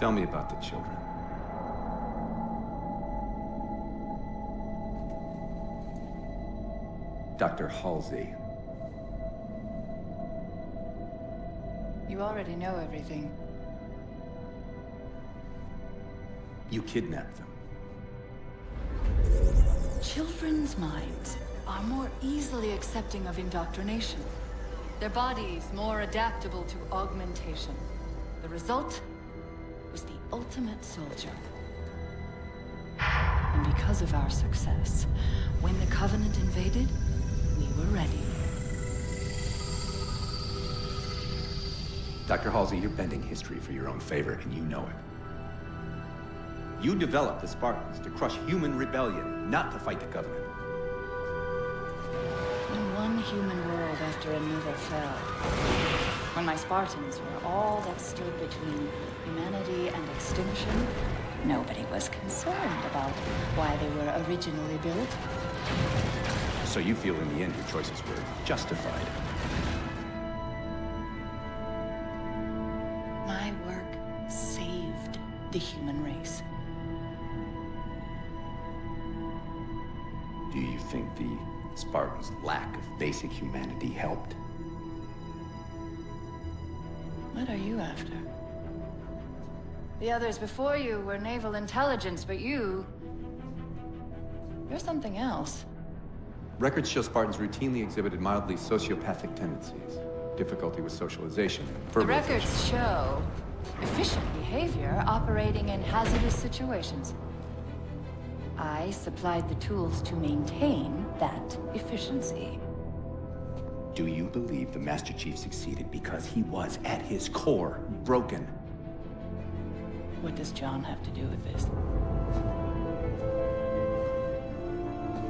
Tell me about the children. Dr. Halsey. You already know everything. You kidnapped them. Children's minds are more easily accepting of indoctrination. Their bodies more adaptable to augmentation. The result was the ultimate soldier. And because of our success, when the Covenant invaded, we were ready. Dr. Halsey, you're bending history for your own favor, and you know it. You developed the Spartans to crush human rebellion, not to fight the Covenant. When one human world after another fell, when my Spartans were all that stood between humanity and extinction, nobody was concerned about why they were originally built. So you feel in the end your choices were justified? My work saved the human race. Do you think the Spartans' lack of basic humanity helped? What are you after? The others before you were naval intelligence, but you're something else. Records show Spartans routinely exhibited mildly sociopathic tendencies, difficulty with socialization, The records show efficient behavior operating in hazardous situations. I supplied the tools to maintain that efficiency. Do you believe the Master Chief succeeded because he was, at his core, broken? What does John have to do with this?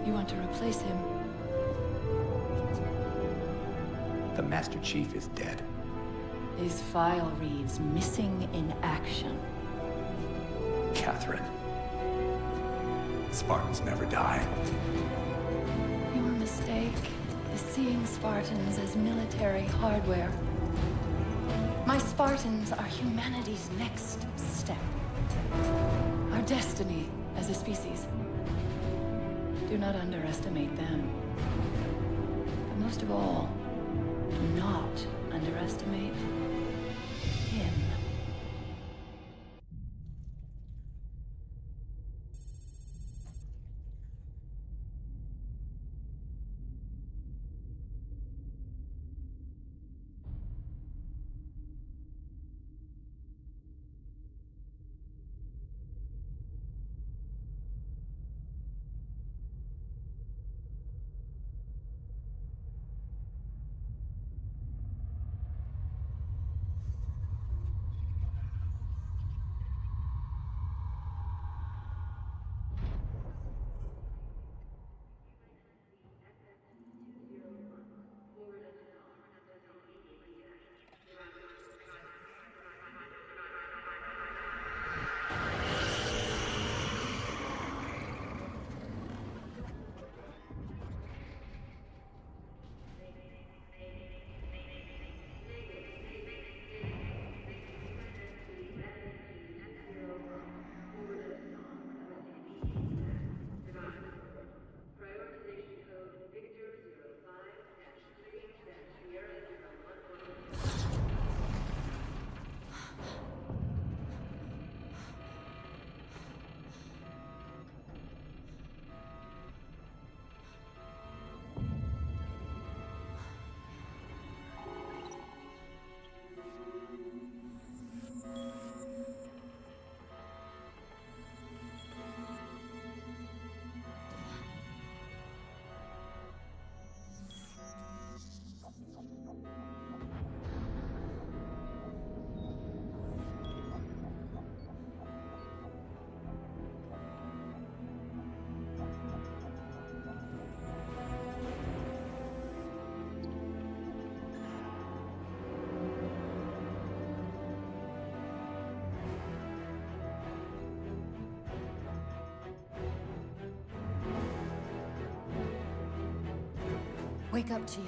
You want to replace him? The Master Chief is dead. His file reads missing in action. Catherine. Spartans never die. Your mistake is seeing Spartans as military hardware. My Spartans are humanity's next step. Our destiny as a species. Do not underestimate them. But most of all, do not underestimate him. Wake up, Chief.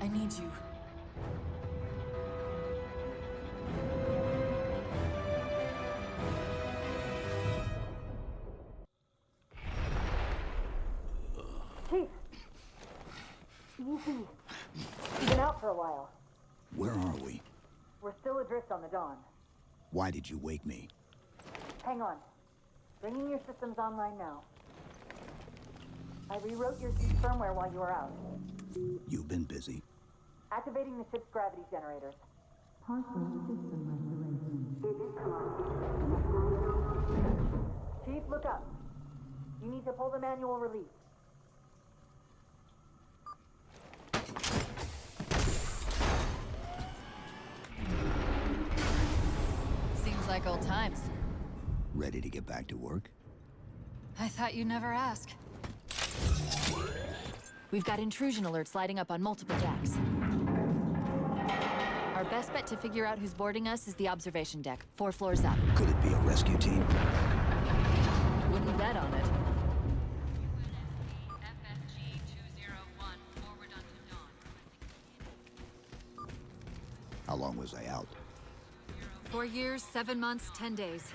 I need you. Easy. You've been out for a while. Where are we? We're still adrift on the Dawn. Why did you wake me? Hang on. Bringing your systems online now. I rewrote your seat firmware while you were out. You've been busy. Activating the ship's gravity generators. Chief, look up. You need to pull the manual release. Seems like old times. Ready to get back to work? I thought you'd never ask. We've got intrusion alerts lighting up on multiple decks. Our best bet to figure out who's boarding us is the observation deck, 4 floors up. Could it be a rescue team? Wouldn't bet on it. How long was I out? 4 years, 7 months, 10 days.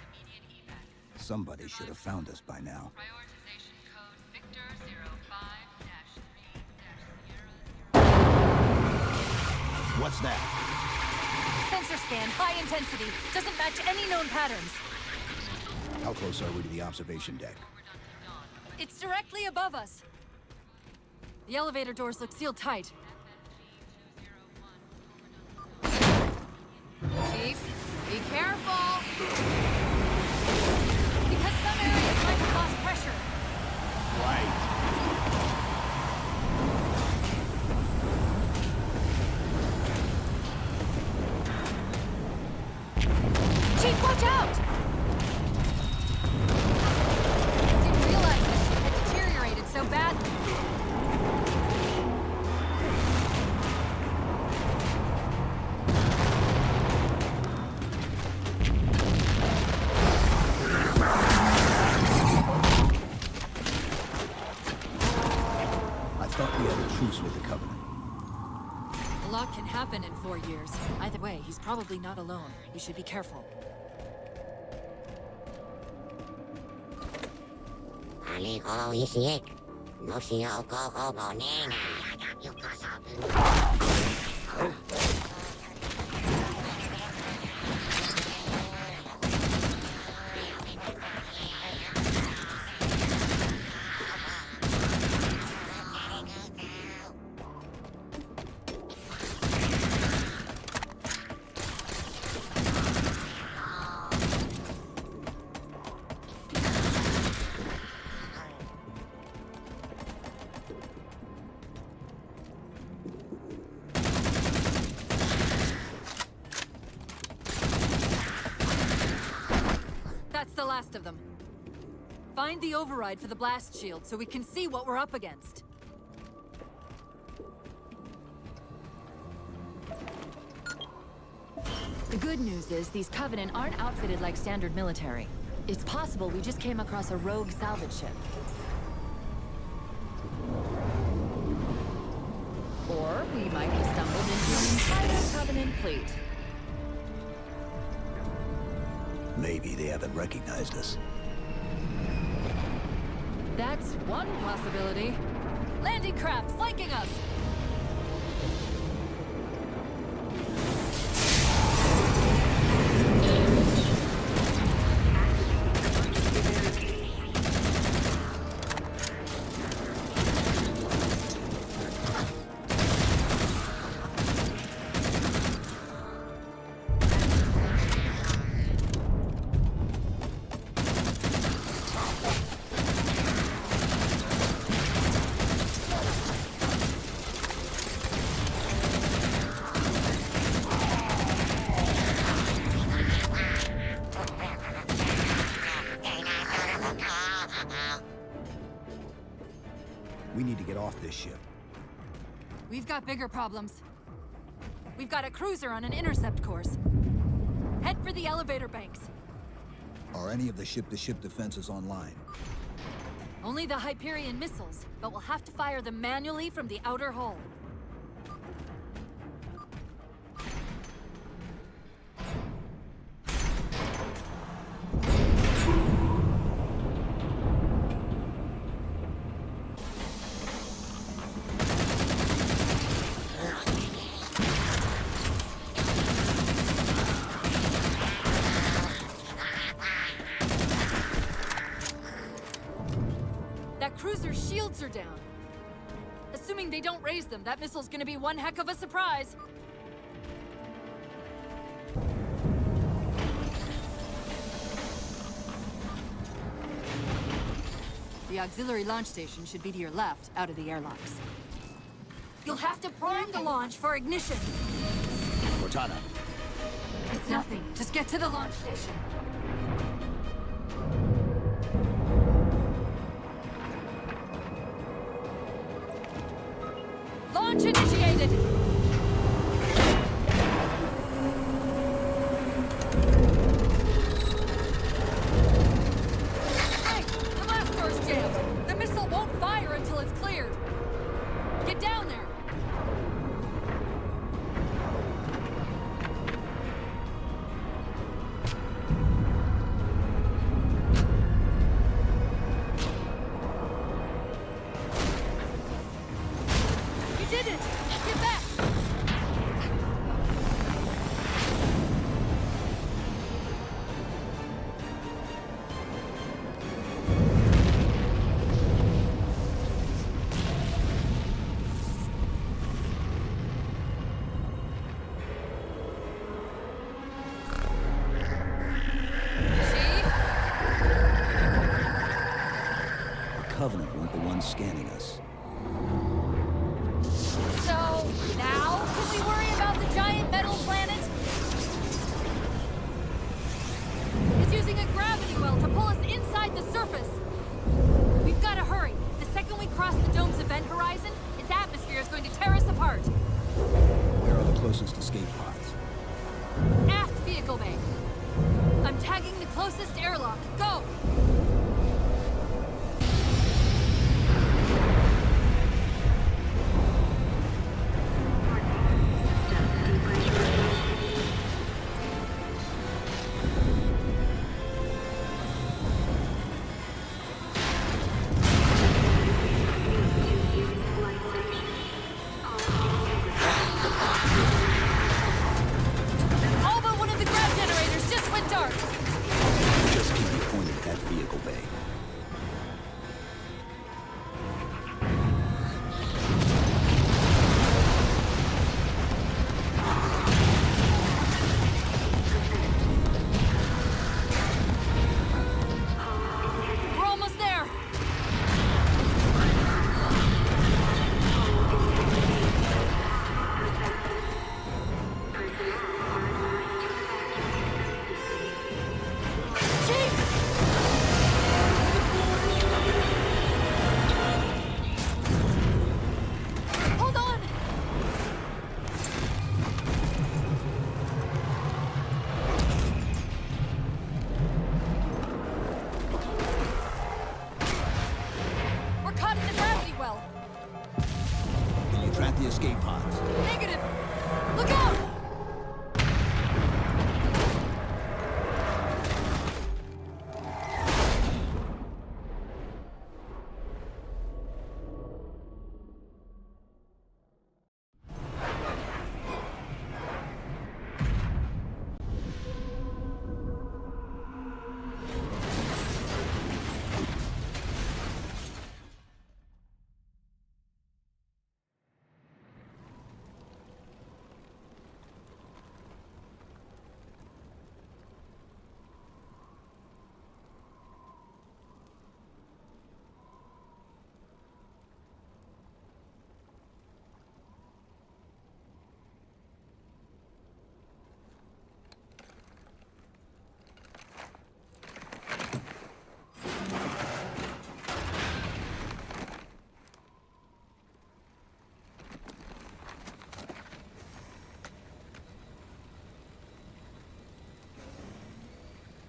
Somebody should have found us by now. Prioritization code Victor 05-3-0. What's that? Sensor scan, high intensity. Doesn't match any known patterns. How close are we to the observation deck? It's directly above us. The elevator doors look sealed tight. Chief, be careful! Because some areas might have lost pressure. Right. Chief, watch out! Didn't realize this ship had deteriorated so badly. I thought we had a truce with the Covenant. A lot can happen in 4 years. Either way, he's probably not alone. We should be careful. That's the last of them. Find the override for the blast shield so we can see what we're up against. The good news is these Covenant aren't outfitted like standard military. It's possible we just came across a rogue salvage ship. Or we might have stumbled into an entire Covenant fleet. Maybe they haven't recognized us. That's one possibility. Landing craft flanking us! We need to get off this ship. We've got bigger problems. We've got a cruiser on an intercept course. Head for the elevator banks. Are any of the ship-to-ship defenses online? Only the Hyperion missiles, but we'll have to fire them manually from the outer hull. guards are down. Assuming they don't raise them, that missile's gonna be one heck of a surprise. The auxiliary launch station should be to your left, out of the airlocks. You'll have to prime the launch for ignition. Cortana. It's nothing. Just get to the launch station. Launch initiated! Hey! The blast door's jammed! The missile won't fire until it's cleared! Get down there! You did it! Get back! Chief? The Covenant weren't the ones scanning us. So, now can we worry about the giant metal planet? It's using a gravity well to pull us inside the surface. We've got to hurry. The second we cross the dome's event horizon, its atmosphere is going to tear us apart. Where are the closest escape pods? Aft vehicle bay. I'm tagging the closest airlock. Go! All but one of the grav generators just went dark. Just keep me pointed at that vehicle bay. We're almost there. Chief! Hold on! We're caught in the gravity well. Can you track the escape pods? Negative. Look out!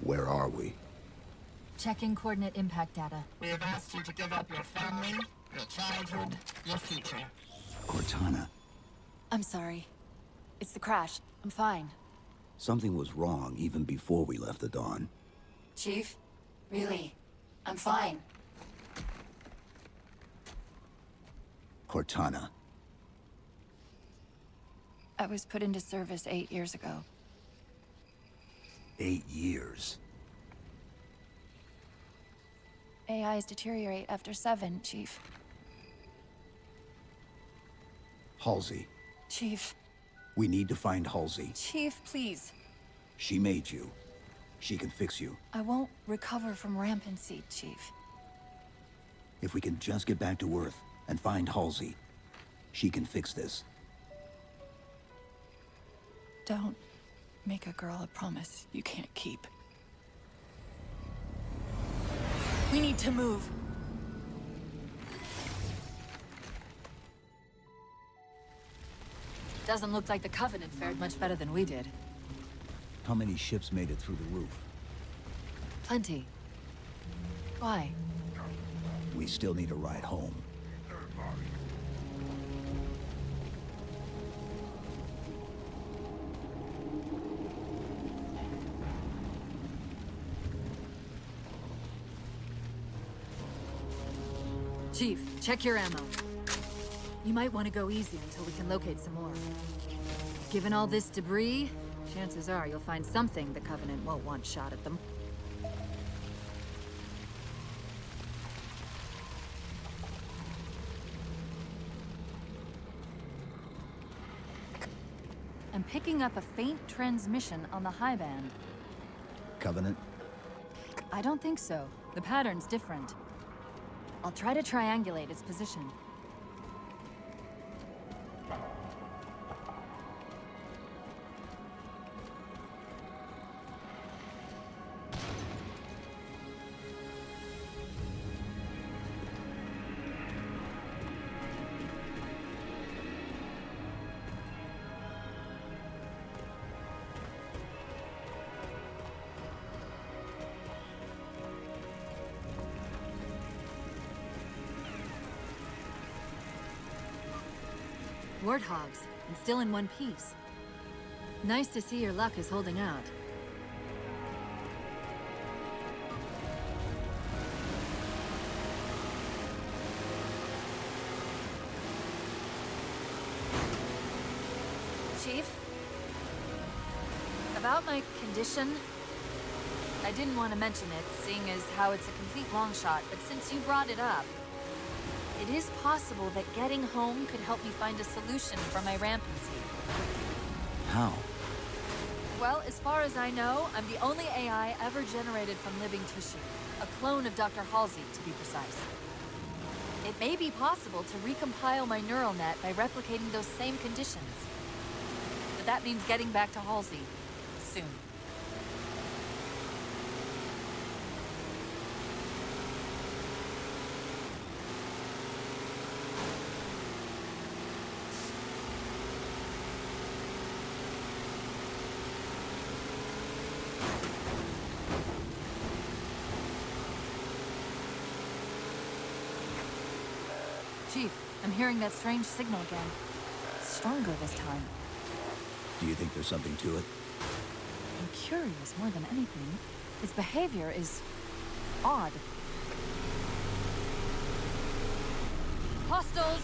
Where are we? Checking coordinate impact data. We have asked you to give up your family, your childhood, your future. Cortana. I'm sorry. It's the crash. I'm fine. Something was wrong even before we left the Dawn. Chief? Really? I'm fine. Cortana. I was put into service 8 years ago. 8 years. AIs deteriorate after 7, Chief. Halsey. Chief. We need to find Halsey. Chief, please. She made you. She can fix you. I won't recover from rampancy, Chief. If we can just get back to Earth and find Halsey, she can fix this. Don't make a girl a promise you can't keep. We need to move. Doesn't look like the Covenant fared much better than we did. How many ships made it through the roof? Plenty. Why? We still need a ride home. Chief, check your ammo. You might want to go easy until we can locate some more. Given all this debris, chances are you'll find something the Covenant won't want shot at them. I'm picking up a faint transmission on the high band. Covenant? I don't think so. The pattern's different. I'll try to triangulate its position. Warthogs, and still in one piece. Nice to see your luck is holding out. Chief? About my condition? I didn't want to mention it, seeing as how it's a complete long shot, but since you brought it up, it is possible that getting home could help me find a solution for my rampancy. How? Well, as far as I know, I'm the only AI ever generated from living tissue. A clone of Dr. Halsey, to be precise. It may be possible to recompile my neural net by replicating those same conditions. But that means getting back to Halsey soon. Chief, I'm hearing that strange signal again. Stronger this time. Do you think there's something to it? I'm curious more than anything. Its behavior is odd. Hostiles!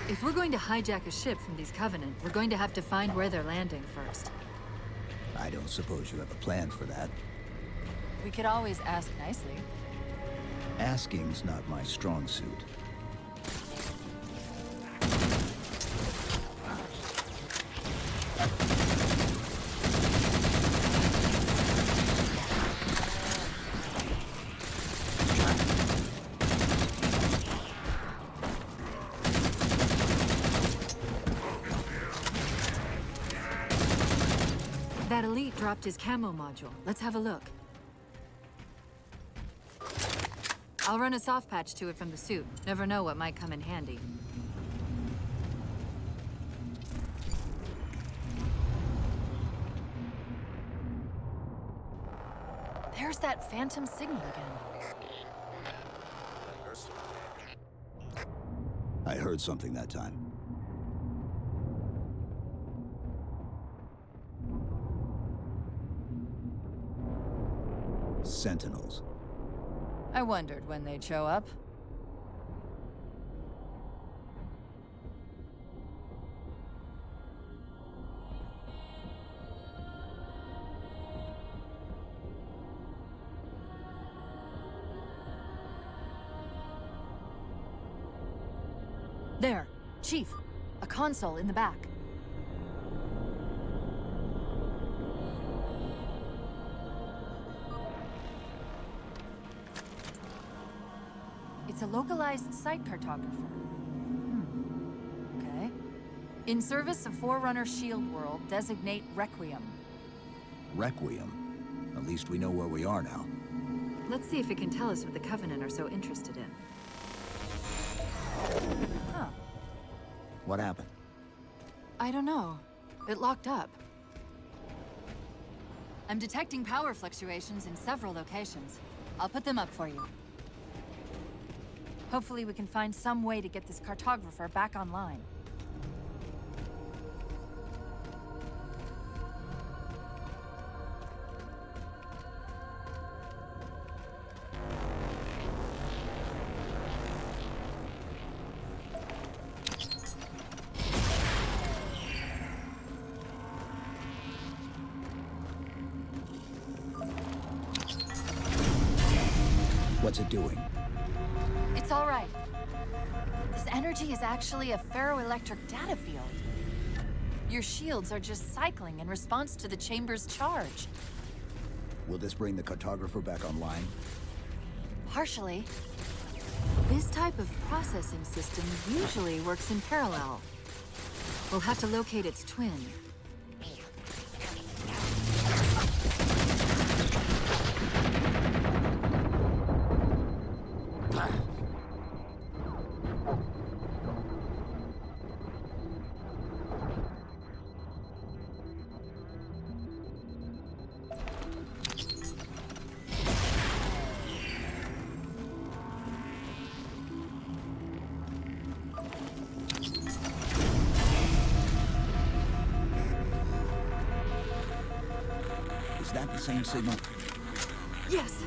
If we're going to hijack a ship from these Covenant, we're going to have to find where they're landing first. I don't suppose you have a plan for that. We could always ask nicely. Asking's not my strong suit. That elite dropped his camo module. Let's have a look. I'll run a soft patch to it from the suit. Never know what might come in handy. Where's that phantom signal again? I heard something that time. Sentinels. I wondered when they'd show up. There, Chief. A console in the back. It's a localized site cartographer. Okay. In service of Forerunner Shield World, designate Requiem. Requiem? At least we know where we are now. Let's see if it can tell us what the Covenant are so interested in. Huh. What happened? I don't know. It locked up. I'm detecting power fluctuations in several locations. I'll put them up for you. Hopefully we can find some way to get this cartographer back online. What's it doing? It's all right. This energy is actually a ferroelectric data field. Your shields are just cycling in response to the chamber's charge. Will this bring the cartographer back online? Partially. This type of processing system usually works in parallel. We'll have to locate its twin. Is that the same signal? Yes!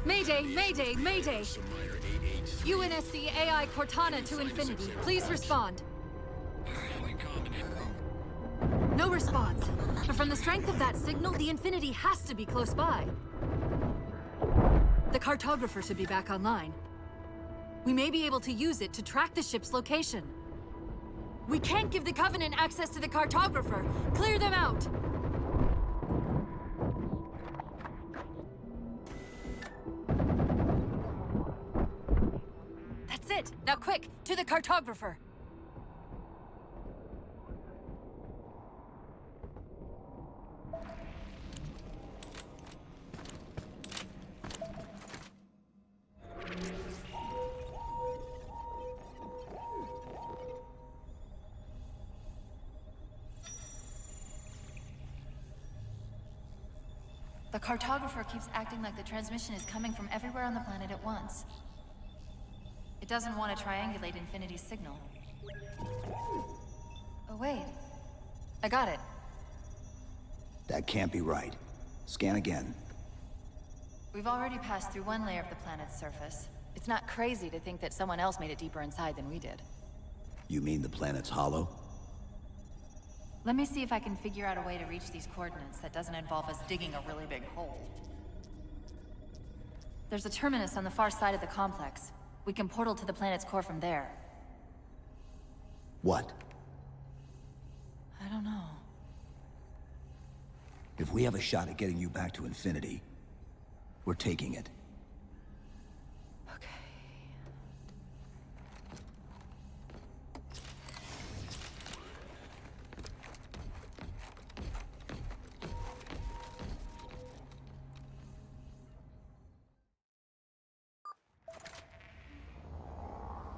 Mayday, mayday, mayday! UNSC AI Cortana to Infinity. Please respond. No response. But from the strength of that signal, the Infinity has to be close by. The cartographer should be back online. We may be able to use it to track the ship's location. We can't give the Covenant access to the cartographer. Clear them out! That's it! Now quick, to the cartographer! The cartographer keeps acting like the transmission is coming from everywhere on the planet at once. It doesn't want to triangulate Infinity's signal. Oh, wait. I got it. That can't be right. Scan again. We've already passed through one layer of the planet's surface. It's not crazy to think that someone else made it deeper inside than we did. You mean the planet's hollow? Let me see if I can figure out a way to reach these coordinates that doesn't involve us digging a really big hole. There's a terminus on the far side of the complex. We can portal to the planet's core from there. What? I don't know. If we have a shot at getting you back to Infinity, we're taking it. Okay.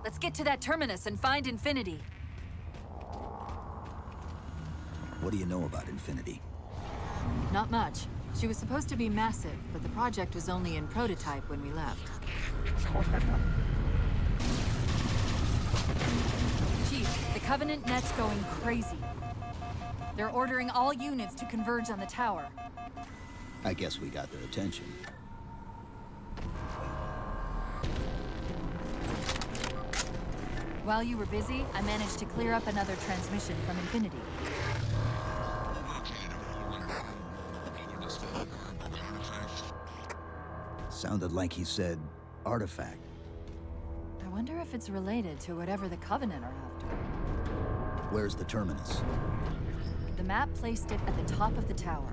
Let's get to that terminus and find Infinity. What do you know about Infinity? Not much. She was supposed to be massive, but the project was only in prototype when we left. Chief, the Covenant net's going crazy. They're ordering all units to converge on the tower. I guess we got their attention. While you were busy, I managed to clear up another transmission from Infinity. Sounded like he said artifact. I wonder if it's related to whatever the Covenant are after. Where's the terminus? The map placed it at the top of the tower.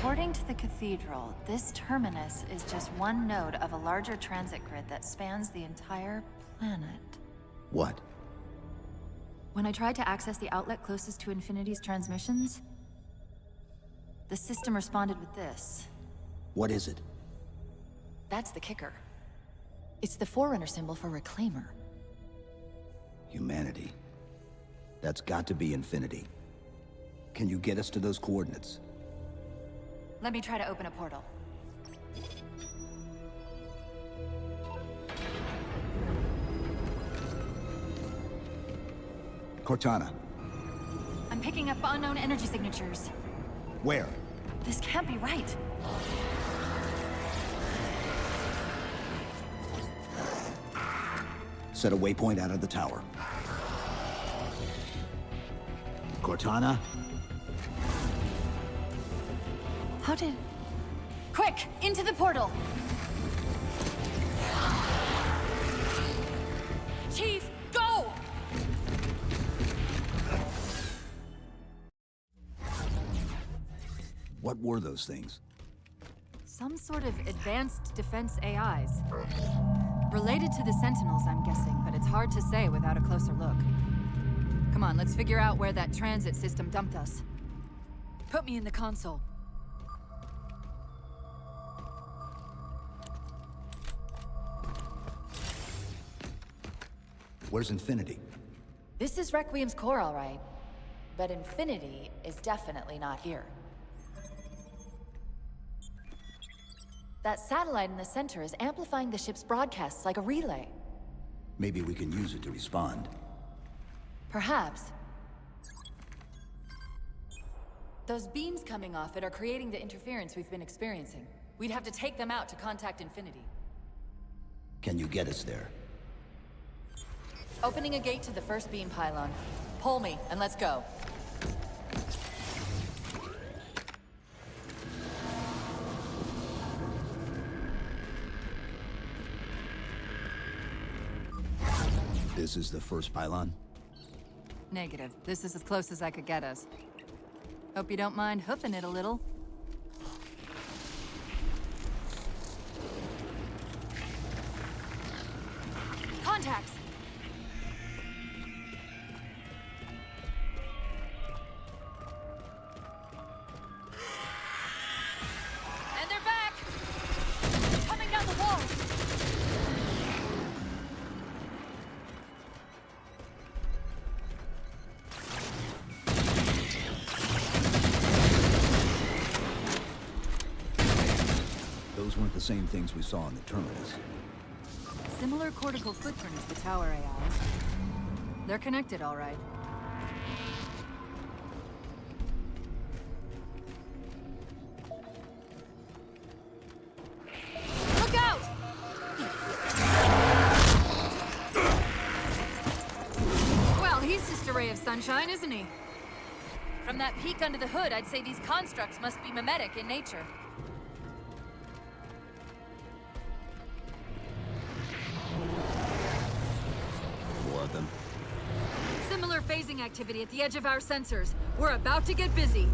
According to the cathedral, this terminus is just one node of a larger transit grid that spans the entire planet. What? When I tried to access the outlet closest to Infinity's transmissions, the system responded with this. What is it? That's the kicker. It's the Forerunner symbol for Reclaimer. Humanity. That's got to be Infinity. Can you get us to those coordinates? Let me try to open a portal. Cortana. I'm picking up unknown energy signatures. Where? This can't be right. Set a waypoint out of the tower. Cortana? How did... Quick! Into the portal! Chief, go! What were those things? Some sort of advanced defense AIs. Related to the Sentinels, I'm guessing, but it's hard to say without a closer look. Come on, let's figure out where that transit system dumped us. Put me in the console. Where's Infinity? This is Requiem's core, all right. But Infinity is definitely not here. That satellite in the center is amplifying the ship's broadcasts like a relay. Maybe we can use it to respond. Perhaps. Those beams coming off it are creating the interference we've been experiencing. We'd have to take them out to contact Infinity. Can you get us there? Opening a gate to the first beam pylon. Pull me, and let's go. This is the first pylon? Negative. This is as close as I could get us. Hope you don't mind hoofing it a little. Contacts! weren't the same things we saw in the terminus. Similar cortical footprint as the tower AIs. They're connected, all right. Look out! Well, he's just a ray of sunshine, isn't he? From that peek under the hood, I'd say these constructs must be mimetic in nature. More of them. Similar phasing activity at the edge of our sensors. We're about to get busy.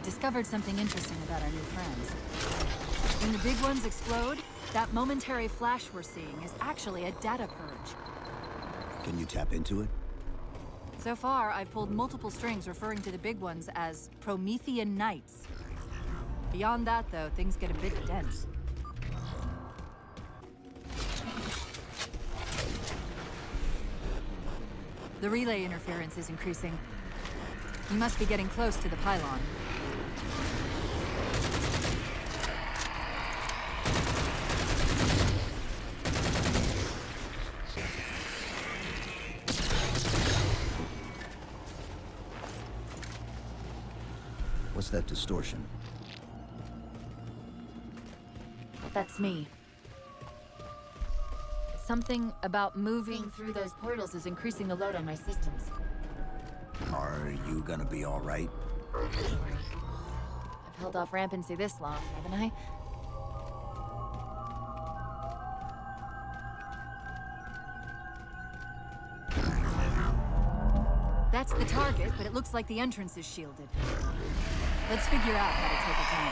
Discovered something interesting about our new friends. When the big ones explode, that momentary flash we're seeing is actually a data purge. Can you tap into it? So far, I've pulled multiple strings referring to the big ones as Promethean Knights. Beyond that, though, things get a bit dense. The relay interference is increasing. You must be getting close to the pylon. What's that distortion? That's me. Something about moving through those portals is increasing the load on my systems. Are you gonna be all right? I've held off rampancy this long, haven't I? That's the target, but it looks like the entrance is shielded. Let's figure out how to take it down.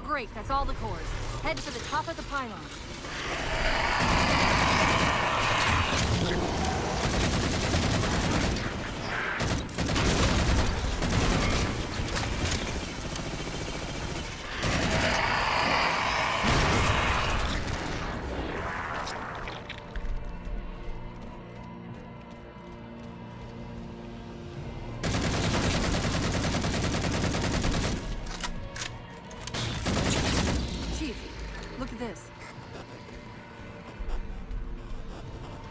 Great, that's all the cores. Head for the top of the pylon. Look at this.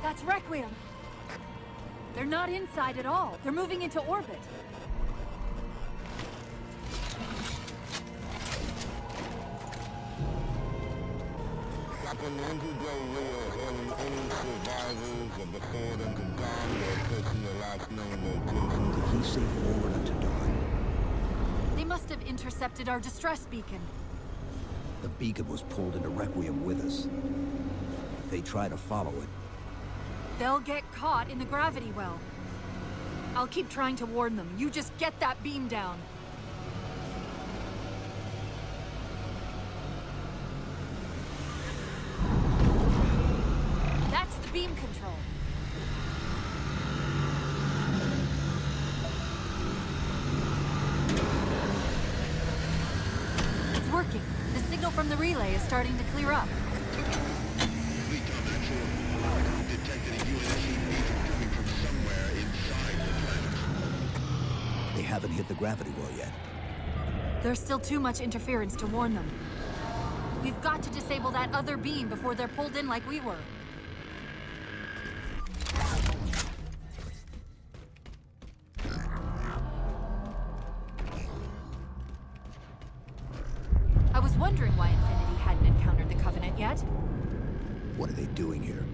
That's Requiem. They're not inside at all. They're moving into orbit. Did he say forward unto dawn? They must have intercepted our distress beacon. The beacon was pulled into Requiem with us. If they try to follow it... They'll get caught in the gravity well. I'll keep trying to warn them. You just get that beam down. That's the beam control. It's working. The signal from the relay is starting to clear up. They haven't hit the gravity well yet. There's still too much interference to warn them. We've got to disable that other beam before they're pulled in like we were. I was wondering why Infinity hadn't encountered the Covenant yet. What are they doing here?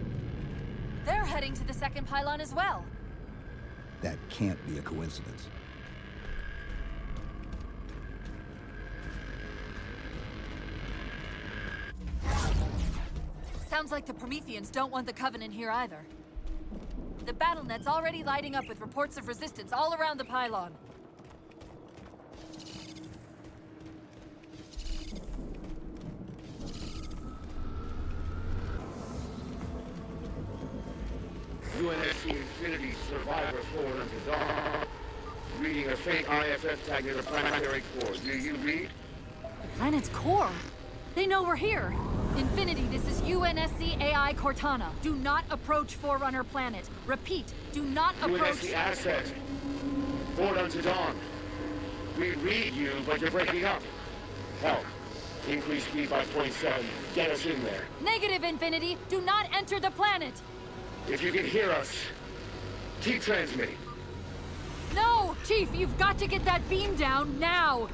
They're heading to the second pylon as well. That can't be a coincidence. Sounds like the Prometheans don't want the Covenant here either. The BattleNet's already lighting up with reports of resistance all around the pylon. UNSC Infinity Survivor forward unto dawn. Reading a faint ISS tag near the planetary core. Do you read? The planet's core? They know we're here. Infinity, this is UNSC AI Cortana. Do not approach Forerunner planet. Repeat, do not approach... UNSC asset. Forward unto dawn. We read you, but you're breaking up. Help. Increase speed by 0.7. Get us in there. Negative, Infinity. Do not enter the planet. If you can hear us, keep transmitting. No! Chief, you've got to get that beam down now!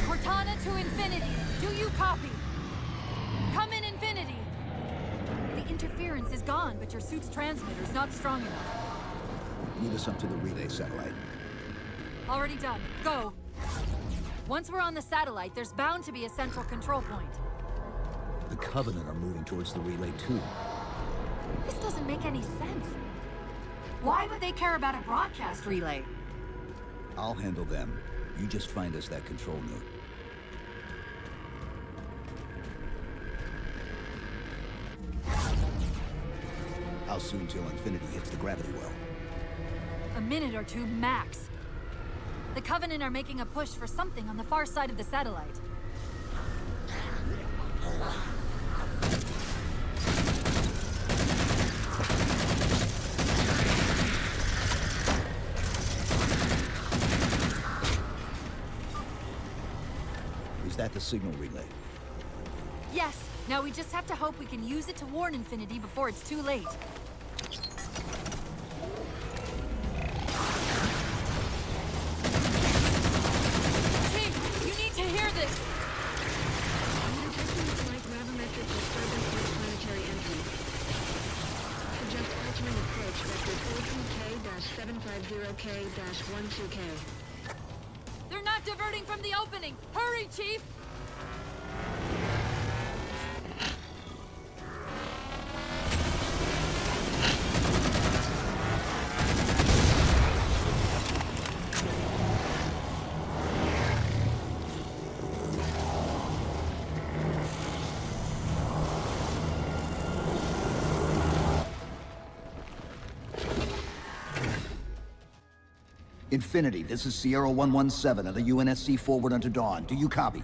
Cortana to Infinity. Do you copy? Come in, Infinity. The interference is gone, but your suit's transmitter's not strong enough. Move us up to the relay satellite. Already done. Go. Once we're on the satellite, there's bound to be a central control point. The Covenant are moving towards the relay too. This doesn't make any sense. Why would they care about a broadcast relay? I'll handle them. You just find us that control node. How soon till Infinity hits the gravity well? A minute or two max. The Covenant are making a push for something on the far side of the satellite. Is that the signal relay? Yes. Now we just have to hope we can use it to warn Infinity before it's too late. Chief, you need to hear this! Detecting slight gravimetric disturbance near planetary entry. Suggest alternate approach vector 42K-750K-12K. They're not diverting from the opening! Hurry, Chief! Infinity, this is Sierra 117 of the UNSC forward unto dawn. Do you copy?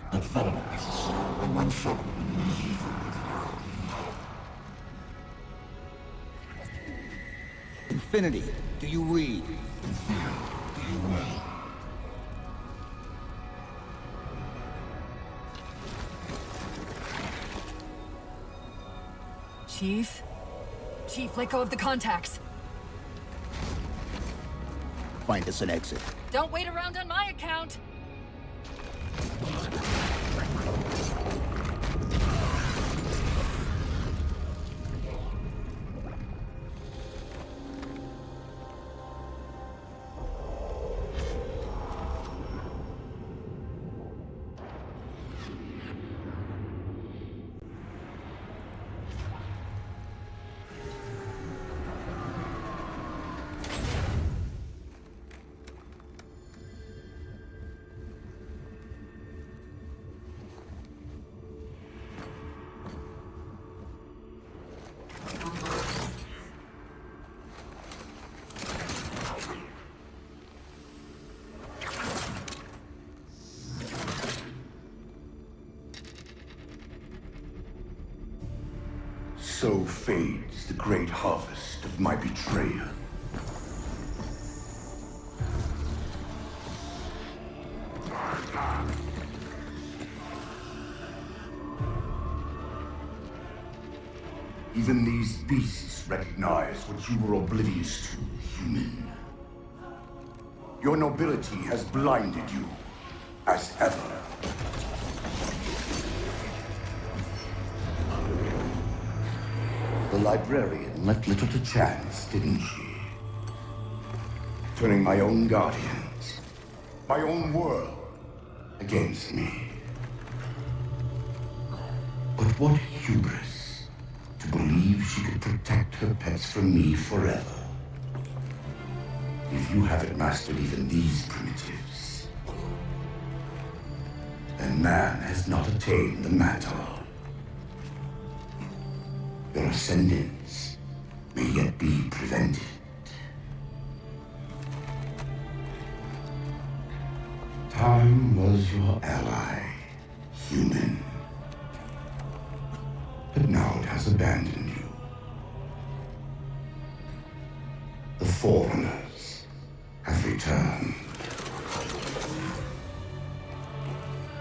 Infinity, do you read? Chief? Chief, let go of the contacts. Find us an exit. Don't wait around on my account! So fades the great harvest of my betrayal. Even these beasts recognize what you were oblivious to, human. Your nobility has blinded you, as ever. The librarian left little to chance, didn't she? Turning my own guardians, my own world, against me. But what hubris to believe she could protect her pets from me forever. If you haven't mastered even these primitives, then man has not attained the mantle. Your ascendance may yet be prevented. Time was your ally, human. But now it has abandoned you. The Forerunners have returned.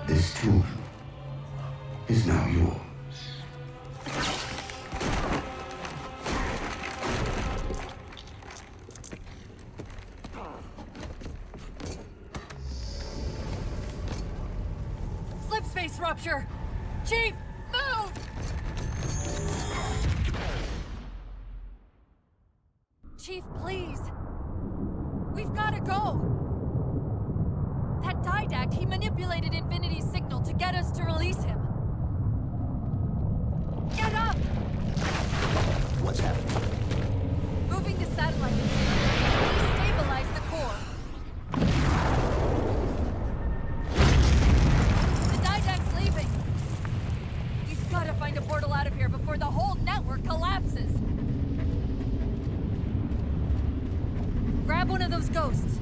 This tomb is now yours. Slipspace rupture! Chief, move! Chief, please. We've gotta go. That Didact, he manipulated Infinity's signal to get us to release him. Get up! What's happening? Moving the satellite. Destabilize the core. The Didact's leaving. We've gotta find a portal out of here before the whole network collapses. Grab one of those ghosts.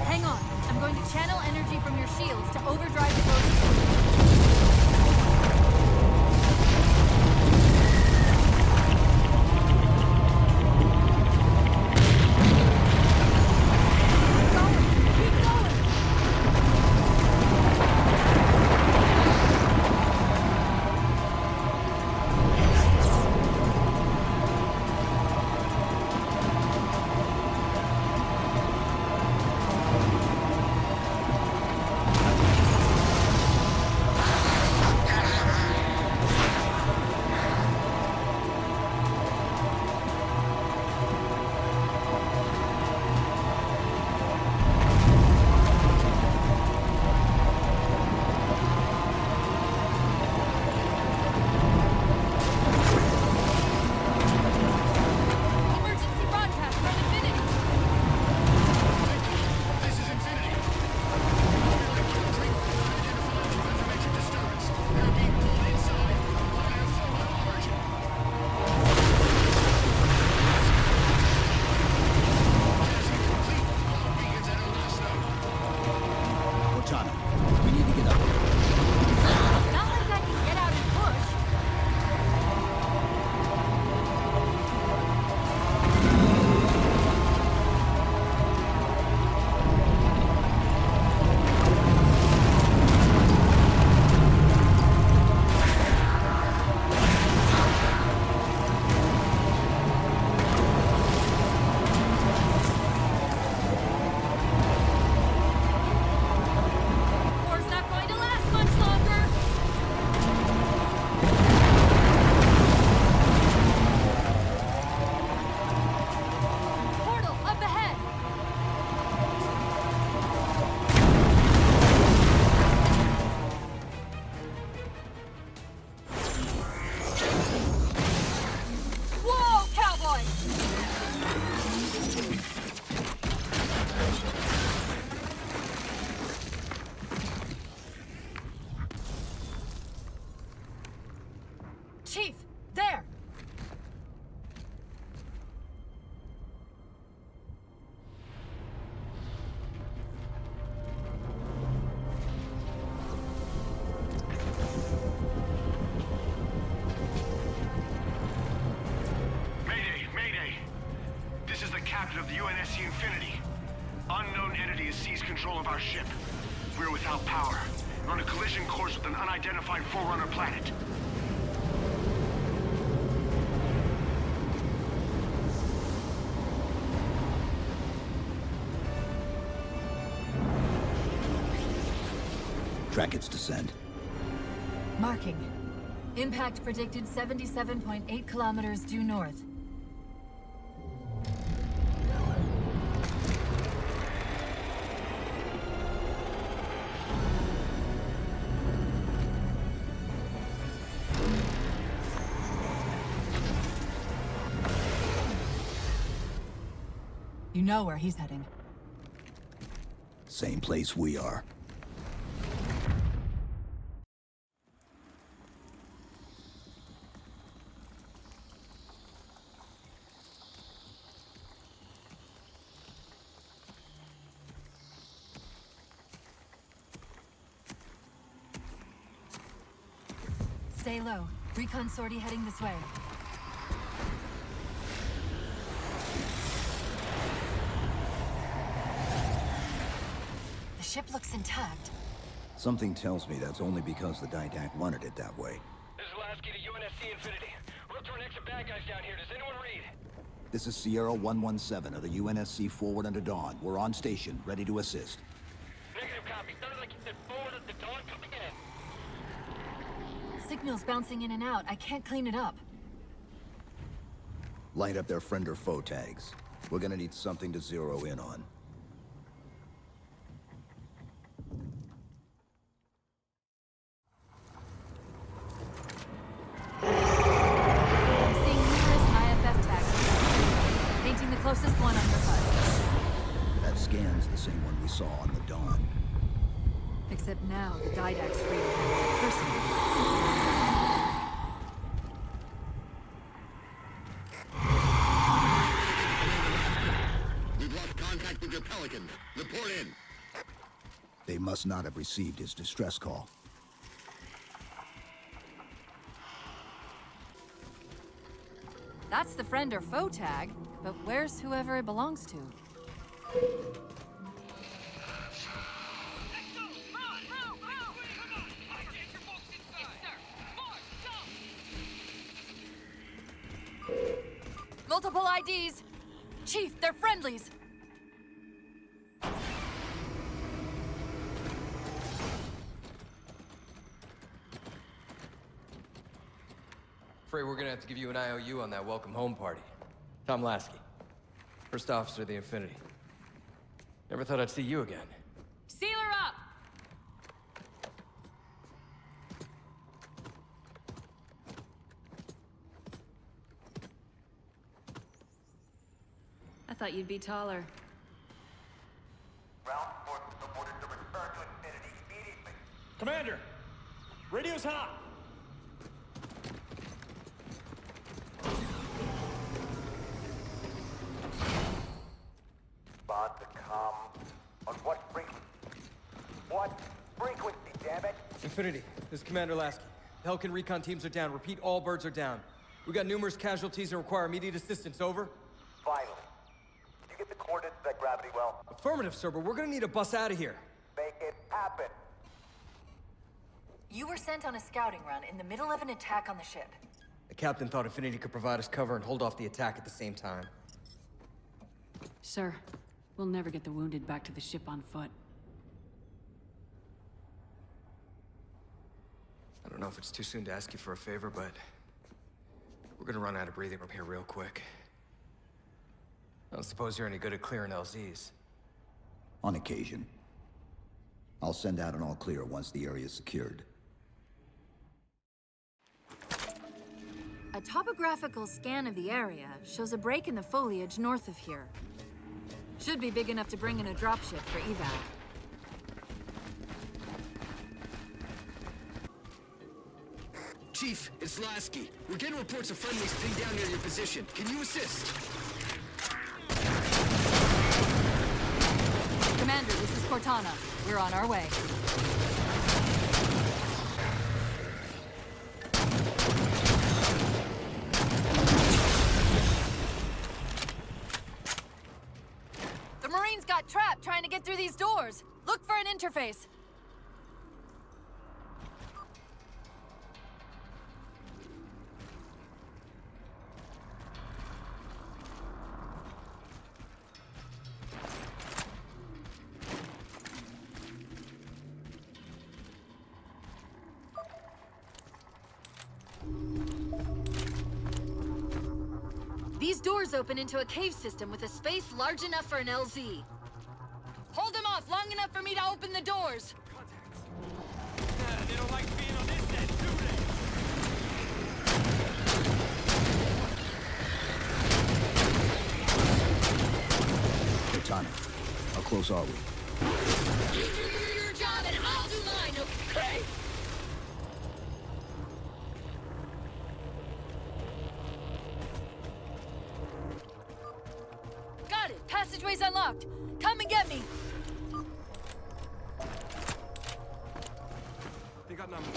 Hang on. I'm going to channel energy from your shields to overdrive the ghost. Keep going! Emergency broadcast from Infinity. This is Infinity. Information disturbance. They're being pulled inside by a foreign origin. Task complete. All beacons at Alaska. Cortana, we need to get up there. It's not like I can get out and push. War's not going to last much longer. Portal up ahead. Whoa, cowboy! Chief, there! Mayday, Mayday! This is the captain of the UNSC Infinity. Unknown entity has seized control of our ship. We're without power. We're on a collision course with an unidentified Forerunner planet. Track its descent. Marking. Impact predicted 77.8 kilometers due north. You know where he's heading. Same place we are. Stay low. Recon sortie heading this way. The ship looks intact. Something tells me that's only because the Didact wanted it that way. This is Lasky to UNSC Infinity. We're up to our next bad guys down here. Does anyone read? This is Sierra 117 of the UNSC forward under dawn. We're on station, ready to assist. Negative copy. Sounded like you said forward at the dawn. Come again. Signal's bouncing in and out. I can't clean it up. Light up their friend or foe tags. We're gonna need something to zero in on. I'm seeing numerous IFF tags. Painting the closest one on your HUD. That scan's the same one we saw on the dawn. Except now the Didact's free to handle it personally. We've lost contact with your Pelican. Report in. They must not have received his distress call. That's the friend or foe tag, but where's whoever it belongs to? Multiple IDs! Chief, they're friendlies! Afraid we're gonna have to give you an IOU on that welcome home party. Tom Lasky, first officer of the Infinity. Never thought I'd see you again. Seal her up! I thought you'd be taller. Ground forces ordered to return to Infinity immediately. Commander! Radio's hot! Respond to com. On what frequency? What frequency, damn it? Infinity, this is Commander Lasky. Pelican recon teams are down. Repeat, all birds are down. We got numerous casualties and require immediate assistance, over. Finally. Did you get the coordinates of that gravity well? Affirmative, sir, but we're gonna need a bus out of here. Make it happen. You were sent on a scouting run in the middle of an attack on the ship. The captain thought Infinity could provide us cover and hold off the attack at the same time. Sir, we'll never get the wounded back to the ship on foot. I don't know if it's too soon to ask you for a favor, but we're gonna run out of breathing room here real quick. I don't suppose you're any good at clearing LZs. On occasion. I'll send out an all-clear once the area's secured. A topographical scan of the area shows a break in the foliage north of here. Should be big enough to bring in a dropship for evac. Chief, it's Lasky. We're getting reports of friendlies pinned down near your position. Can you assist? Commander, this is Cortana. We're on our way. The Marines got trapped trying to get through these doors. Look for an interface. These doors open into a cave system with a space large enough for an LZ. Hold them off long enough for me to open the doors. They don't like being on this end, do they? Cortana, how close are we? You do your job and I'll do mine, okay? Got it! Passageway's unlocked! Come and get me! They got numbers.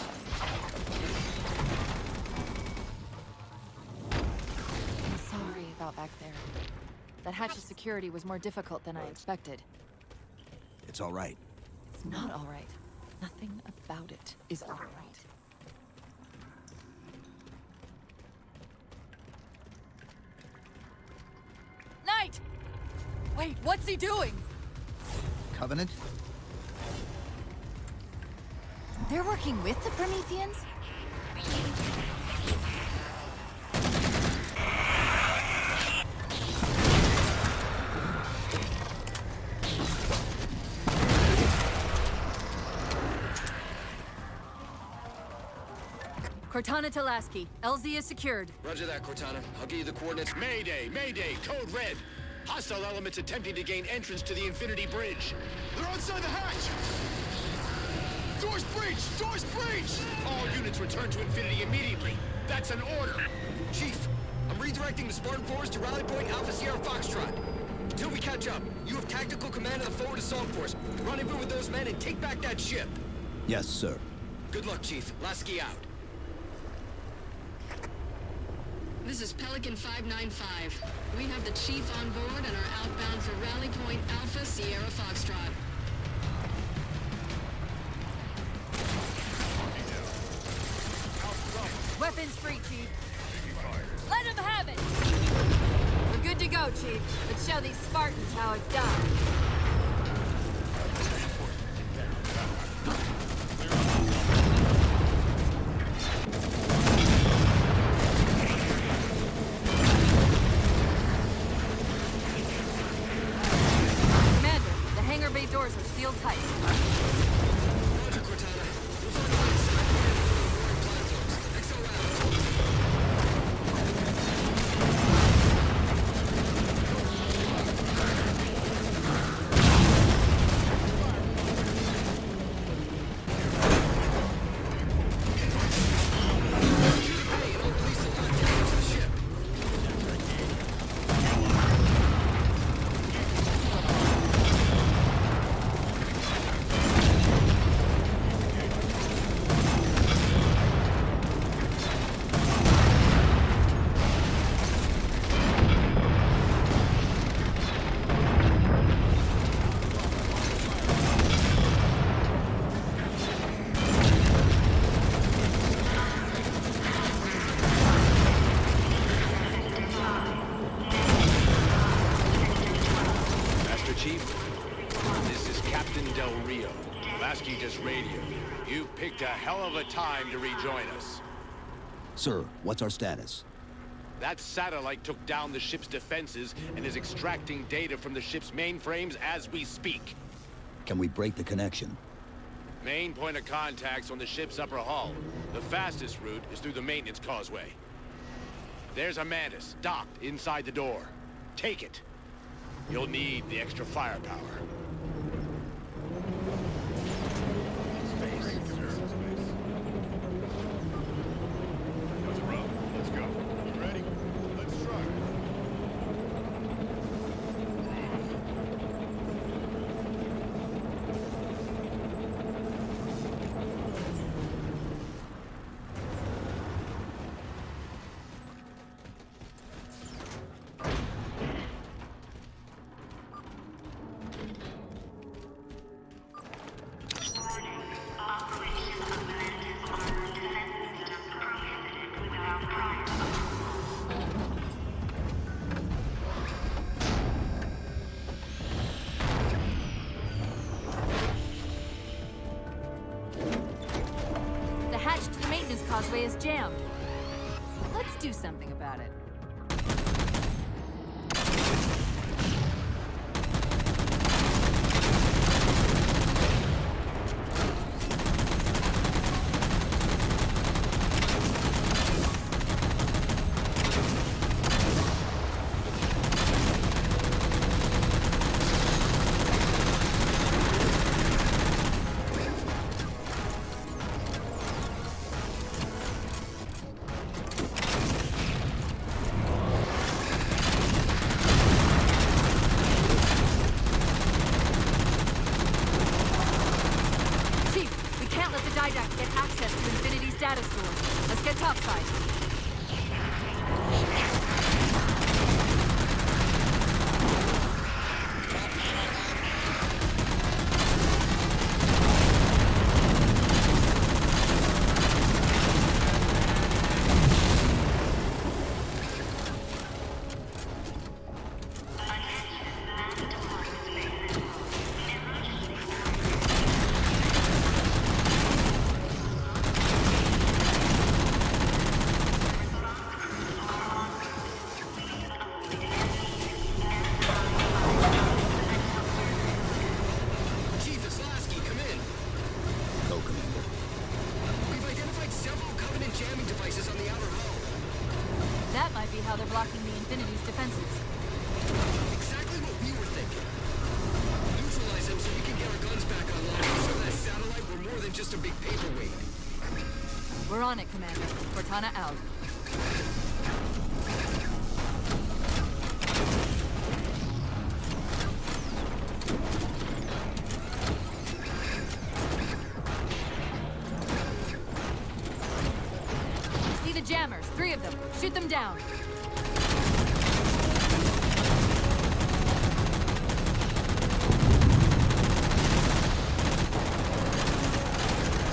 I'm sorry about back there. That hatch's security was more difficult than I expected. It's all right. It's not all right. Nothing about it is all right. Knight! Wait, what's he doing? Covenant? They're working with the Prometheans? Cortana to Lasky. LZ is secured. Roger that, Cortana. I'll give you the coordinates. Mayday! Mayday! Code red! Hostile elements attempting to gain entrance to the Infinity Bridge. They're outside the hatch! Doors breached! Doors breached! All units return to Infinity immediately. That's an order. Chief, I'm redirecting the Spartan force to rally point Alpha Sierra Foxtrot. Until we catch up, you have tactical command of the forward assault force. Rendezvous with those men and take back that ship. Yes, sir. Good luck, Chief. Lasky out. This is Pelican 595. We have the Chief on board and are outbound for Rally Point Alpha Sierra Foxtrot. Weapons free, Chief. Let him have it! We're good to go, Chief. Let's show these Spartans how it's done. Doors are sealed tight. Roger, Cortana. We'll find a way to stop Lasky just radioed. You picked a hell of a time to rejoin us. Sir, what's our status? That satellite took down the ship's defenses and is extracting data from the ship's mainframes as we speak. Can we break the connection? Main point of contact's on the ship's upper hull. The fastest route is through the maintenance causeway. There's a Mantis docked inside the door. Take it. You'll need the extra firepower. Let's go. You ready? Let's try. Causeway is jammed. Let's do something about it. Infinity's defenses. Exactly what we were thinking. Neutralize them so we can get our guns back online and show that satellite we're more than just a big paperweight. We're on it, Commander. Cortana out. See the jammers, 3 of them. Shoot them down.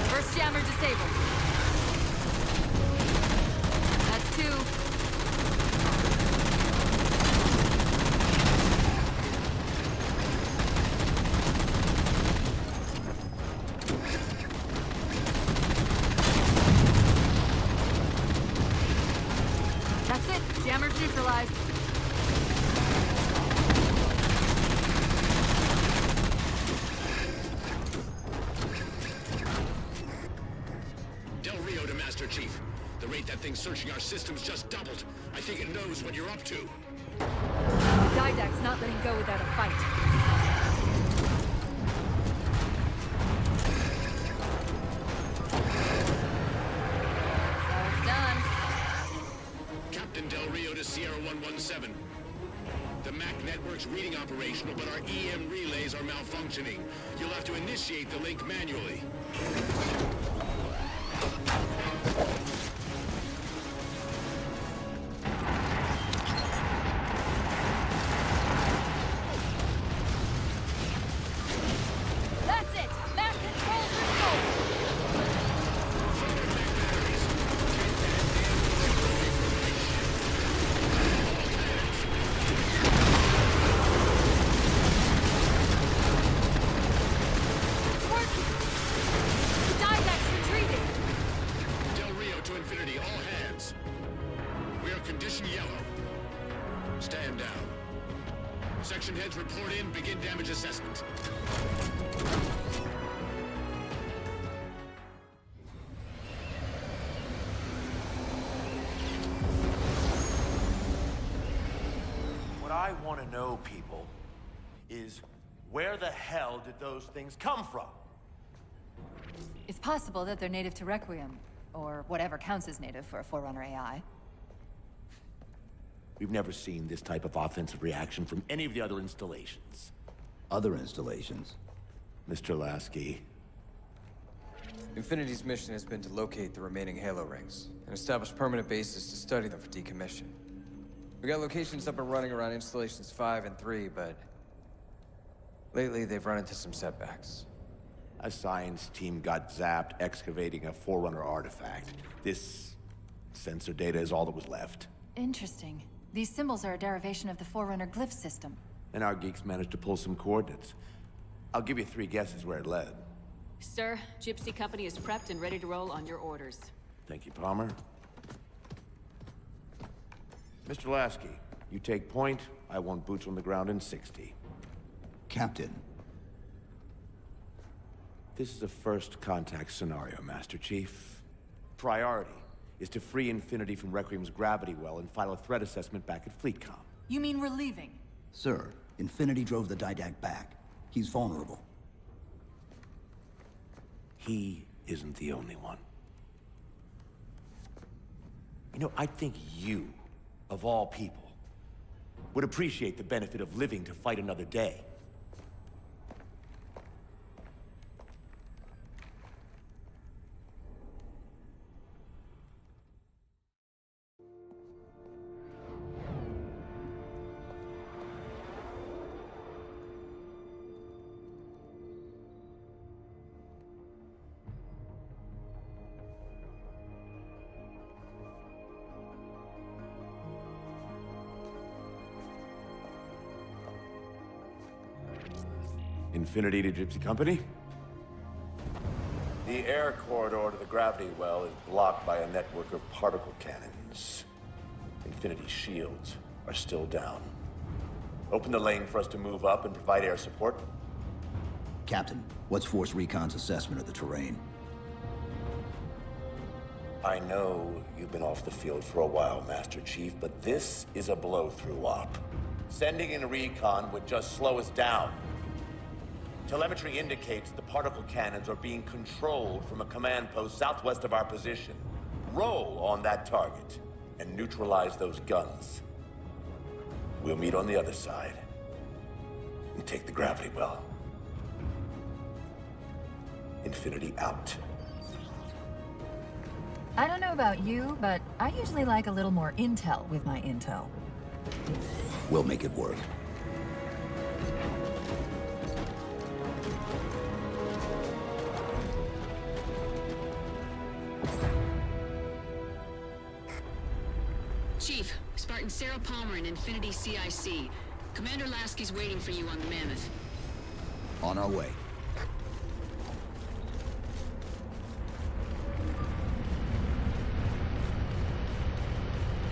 First jammer disabled. That's 2. That's it. Jammer's neutralized. Del Rio to Master Chief. The rate that thing's searching our systems just doubled. I think it knows what you're up to. Didact's not letting go without a fight. So it's done. Captain Del Rio to Sierra 117. The MAC network's reading operational, but our EM relays are malfunctioning. You'll have to initiate the link manually. That's it! Mac controls restored! It's working! The Didact's retreating! Del Rio to Infinity, all hands. We are condition yellow. Stand down. Section heads report in, begin damage assessment. What I want to know, people, is where the hell did those things come from? It's possible that they're native to Requiem, or whatever counts as native for a Forerunner AI. We've never seen this type of offensive reaction from any of the other installations. Other installations? Mr. Lasky. Infinity's mission has been to locate the remaining Halo rings and establish permanent bases to study them for decommission. We got locations up and running around installations 5 and 3, but lately they've run into some setbacks. A science team got zapped excavating a Forerunner artifact. This sensor data is all that was left. Interesting. These symbols are a derivation of the Forerunner glyph system. And our geeks managed to pull some coordinates. I'll give you 3 guesses where it led. Sir, Gypsy Company is prepped and ready to roll on your orders. Thank you, Palmer. Mr. Lasky, you take point. I want boots on the ground in 60. Captain. This is a first contact scenario, Master Chief. Priority is to free Infinity from Requiem's gravity well and file a threat assessment back at FleetCom. You mean we're leaving? Sir, Infinity drove the Didact back. He's vulnerable. He isn't the only one. You know, I think you, of all people, would appreciate the benefit of living to fight another day. Infinity to Gypsy Company? The air corridor to the gravity well is blocked by a network of particle cannons. Infinity's shields are still down. Open the lane for us to move up and provide air support. Captain, what's Force Recon's assessment of the terrain? I know you've been off the field for a while, Master Chief, but this is a blow-through op. Sending in recon would just slow us down. Telemetry indicates the particle cannons are being controlled from a command post southwest of our position. Roll on that target and neutralize those guns. We'll meet on the other side and take the gravity well. Infinity out. I don't know about you, but I usually like a little more intel with my intel. We'll make it work. Chief, Spartan Sarah Palmer in Infinity CIC. Commander Lasky's waiting for you on the Mammoth. On our way.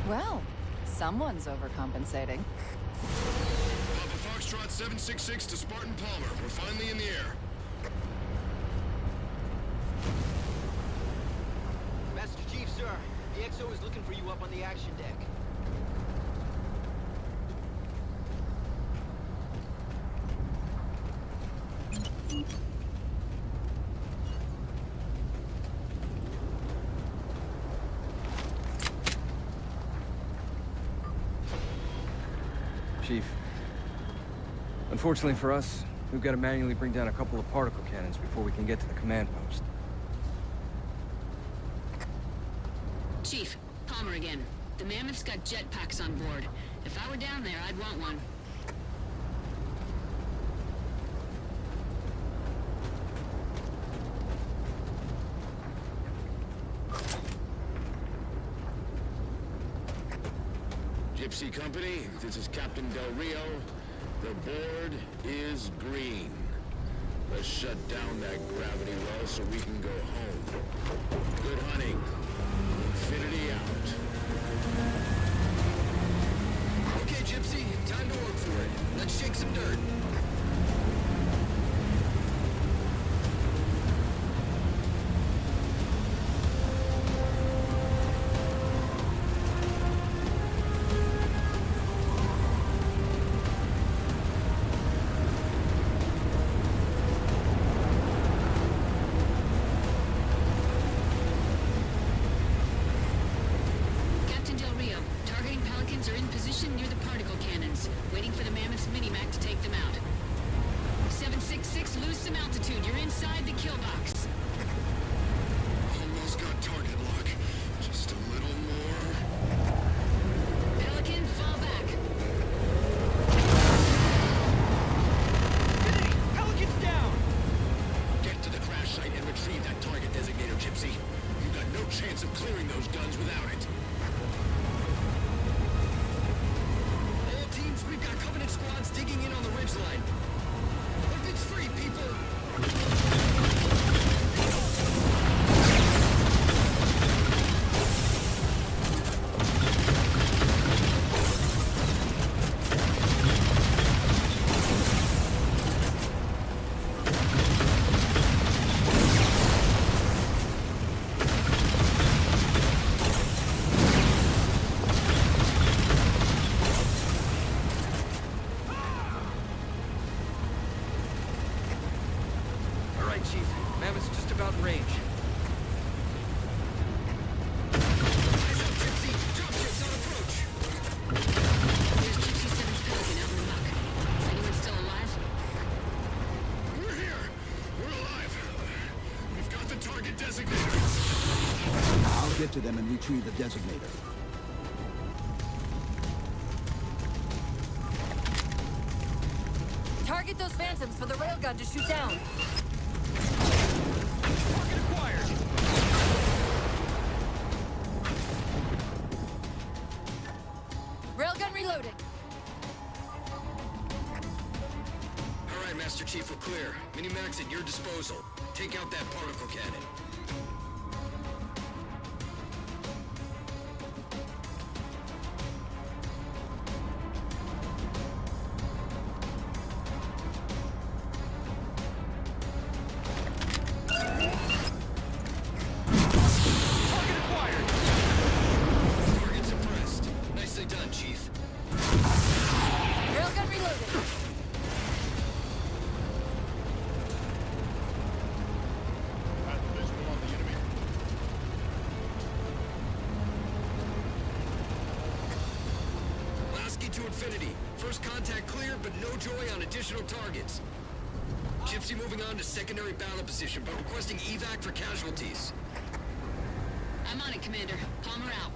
Well, someone's overcompensating. Papa Foxtrot 766 to Spartan Palmer. We're finally in the air. Master Chief, sir. The XO is looking for you up on the action deck. Chief. Unfortunately for us, we've got to manually bring down a couple of particle cannons before we can get to the command post. Chief, Palmer again. The Mammoth's got jetpacks on board. If I were down there, I'd want one. Gypsy Company, this is Captain Del Rio. The board is green. Let's shut down that gravity well so we can go home. Good hunting. Infinity out. Okay, Gypsy, time to work for it. Let's shake some dirt. Get to them and retrieve the designator. Target those phantoms for the railgun to shoot down. Target acquired. Railgun reloading. All right, Master Chief, we're clear. Minimax at your disposal. Take out that particle cannon. Target acquired! First contact cleared, but no joy on additional targets. Gypsy moving on to secondary battle position, but requesting evac for casualties. I'm on it, Commander. Palmer out.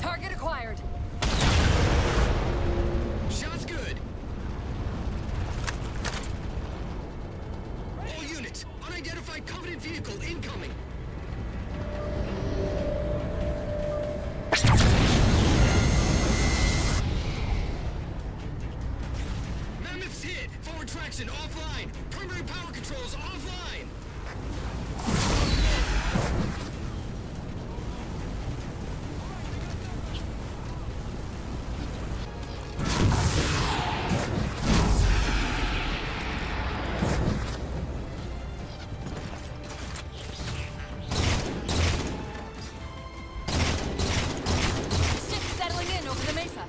Target acquired. Shot's good. All units, unidentified Covenant vehicle incoming. Mammoth's hit. Forward traction offline. Primary power controls offline. Ship settling in over the mesa.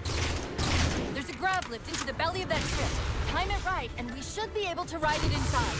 There's a grav lift into the belly of that ship. Time it right, and we should be able to ride it inside.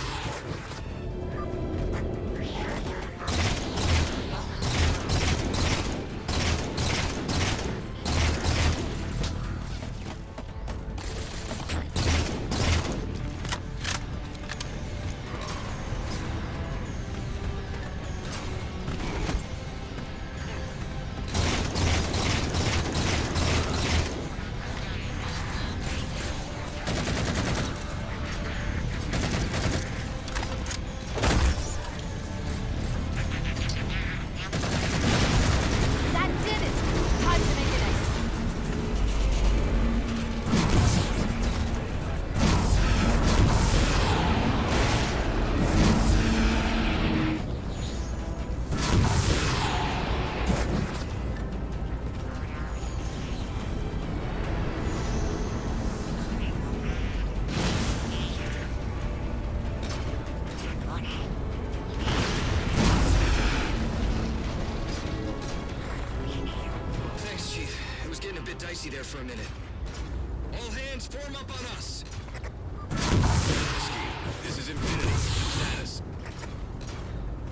That did it! Time to make it exit. Thanks, Chief. It was getting a bit dicey there for a minute. All hands form up on us. This is Infinity. Status.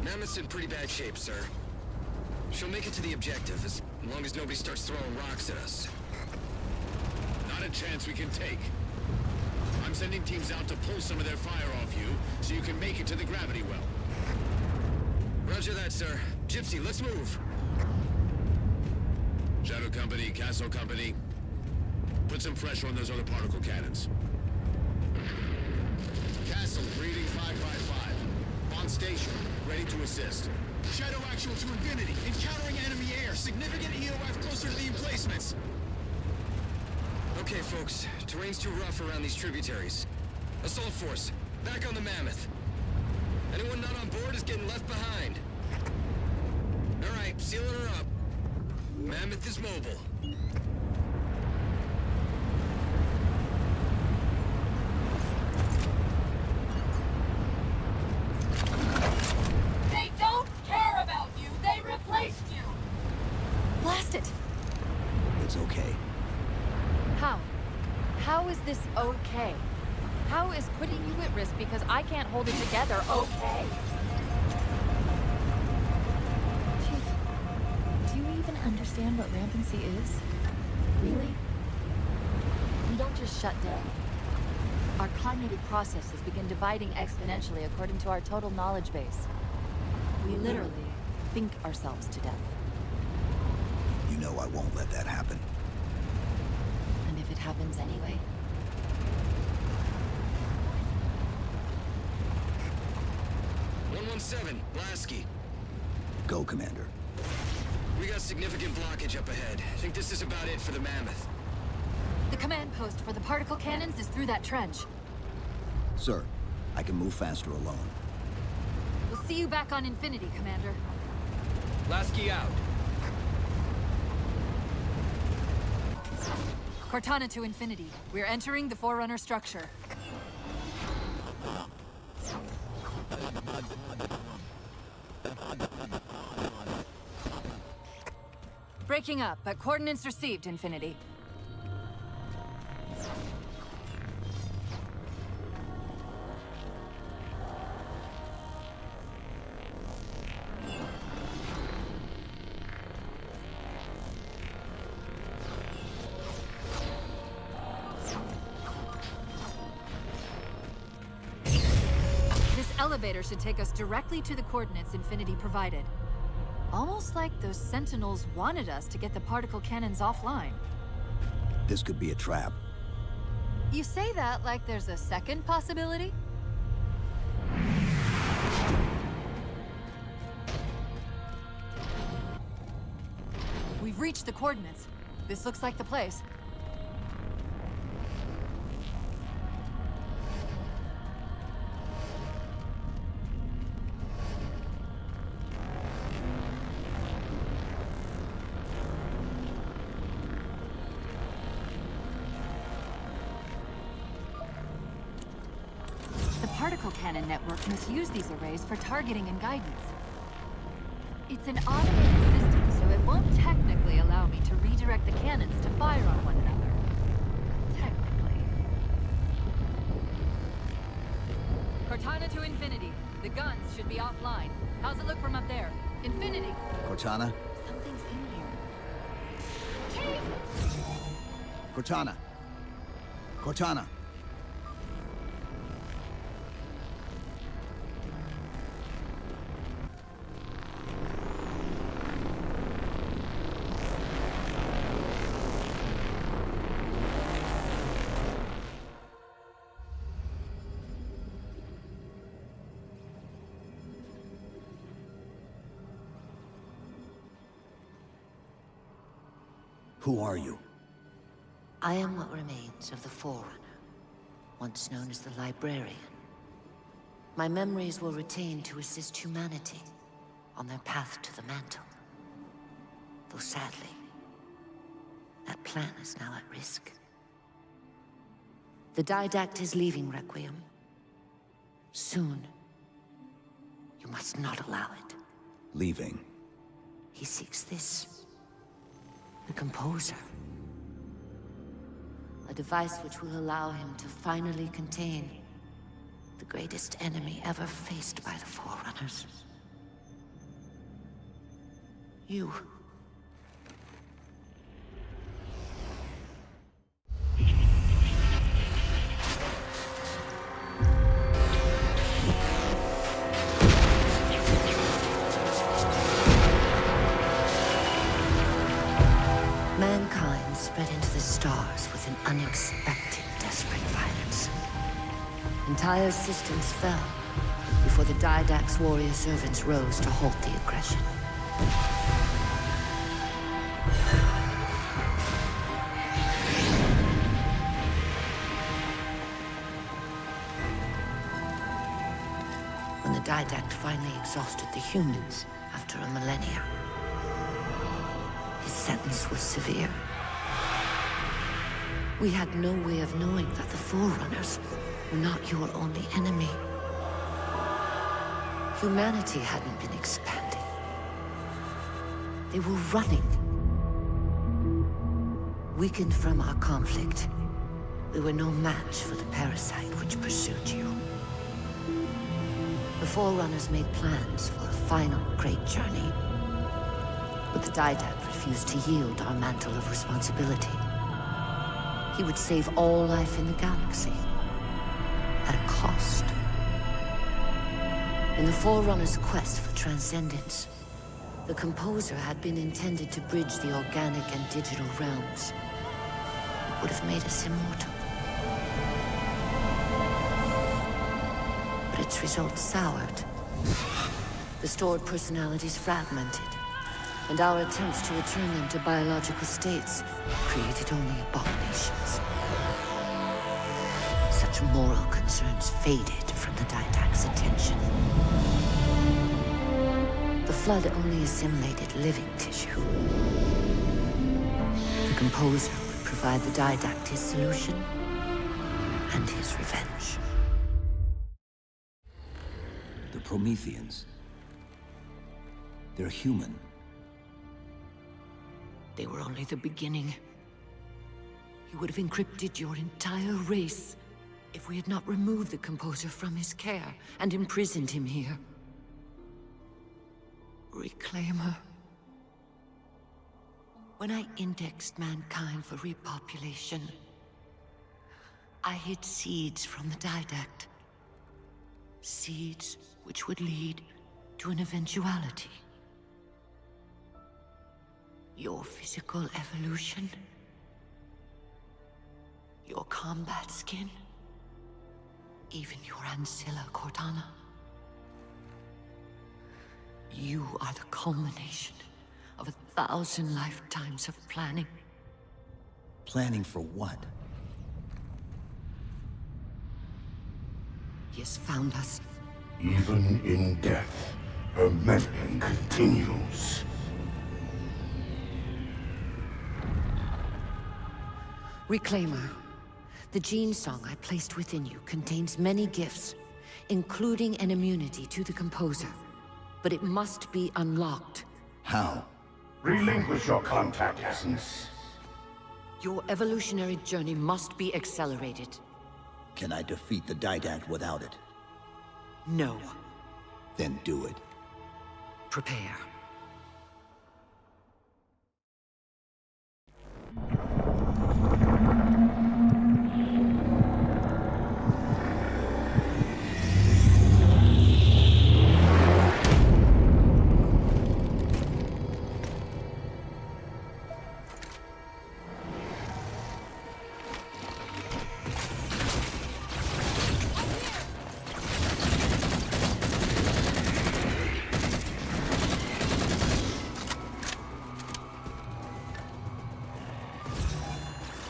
Mammoth's in pretty bad shape, sir. She'll make it to the objective as long as nobody starts throwing rocks at us. Not a chance we can take. I'm sending teams out to pull some of their fire off you, so you can make it to the gravity well. Roger that, sir. Gypsy, let's move. Shadow Company, Castle Company, put some pressure on those other particle cannons. Castle, reading 555. On station, ready to assist. Shadow actual to Infinity, encountering enemy air. Significant EOF closer to the emplacements. Okay, folks. Terrain's too rough around these tributaries. Assault force, back on the Mammoth. Anyone not on board is getting left behind. All right, sealing her up. Mammoth is mobile. They don't care about you! They replaced you! Blast it! It's okay. How? How is this okay? How is putting you at risk because I can't hold it together okay? Chief, do you even understand what rampancy is? Really? We don't just shut down. Our cognitive processes begin dividing exponentially according to our total knowledge base. We literally think ourselves to death. You know I won't let that happen. And if it happens anyway? "117, Lasky. Go, Commander. We got significant blockage up ahead. I think this is about it for the Mammoth. The command post for the particle cannons is through that trench. Sir, I can move faster alone. We'll see you back on Infinity, Commander. Lasky out. Cortana to Infinity. We're entering the Forerunner structure. Breaking up, but coordinates received, Infinity. elevator should take us directly to the coordinates Infinity provided. Almost like those Sentinels wanted us to get the particle cannons offline. This could be a trap. You say that like there's a second possibility? We've reached the coordinates. This looks like the place. The particle cannon network must use these arrays for targeting and guidance. It's an automated system, so it won't technically allow me to redirect the cannons to fire on one another. Technically. Cortana to Infinity. The guns should be offline. How's it look from up there? Infinity! Cortana? Something's in here. Cortana! Cortana! Who are you? I am what remains of the Forerunner, once known as the Librarian. My memories were retained to assist humanity on their path to the mantle. Though sadly, that plan is now at risk. The Didact is leaving Requiem. Soon. You must not allow it. Leaving? He seeks this. The Composer. A device which will allow him to finally contain the greatest enemy ever faced by the Forerunners. You. Mankind spread into the stars with an unexpected, desperate violence. Entire systems fell before the Didact's warrior servants rose to halt the aggression. When the Didact finally exhausted the humans after a millennia, his sentence was severe. We had no way of knowing that the Forerunners were not your only enemy. Humanity hadn't been expanding. They were running. Weakened from our conflict, we were no match for the parasite which pursued you. The Forerunners made plans for a final great journey. But the Didact refused to yield our mantle of responsibility. He would save all life in the galaxy, at a cost. In the Forerunner's quest for transcendence, the Composer had been intended to bridge the organic and digital realms. It would have made us immortal. But its results soured. The stored personalities fragmented, and our attempts to return them to biological states created only abominations. Such moral concerns faded from the Didact's attention. The Flood only assimilated living tissue. The Composer would provide the Didact his solution and his revenge. The Prometheans. They're human. They were only the beginning. He would have encrypted your entire race if we had not removed the Composer from his care and imprisoned him here. Reclaimer. When I indexed mankind for repopulation, I hid seeds from the Didact. Seeds which would lead to an eventuality. Your physical evolution, your combat skin, even your ancilla Cortana. You are the culmination of 1,000 lifetimes of planning. Planning for what? He has found us. Even in death, her meddling continues. Reclaimer. The gene song I placed within you contains many gifts, including an immunity to the composer. But it must be unlocked. How? Relinquish your contact essence. Your evolutionary journey must be accelerated. Can I defeat the Didact without it? No. Then do it. Prepare.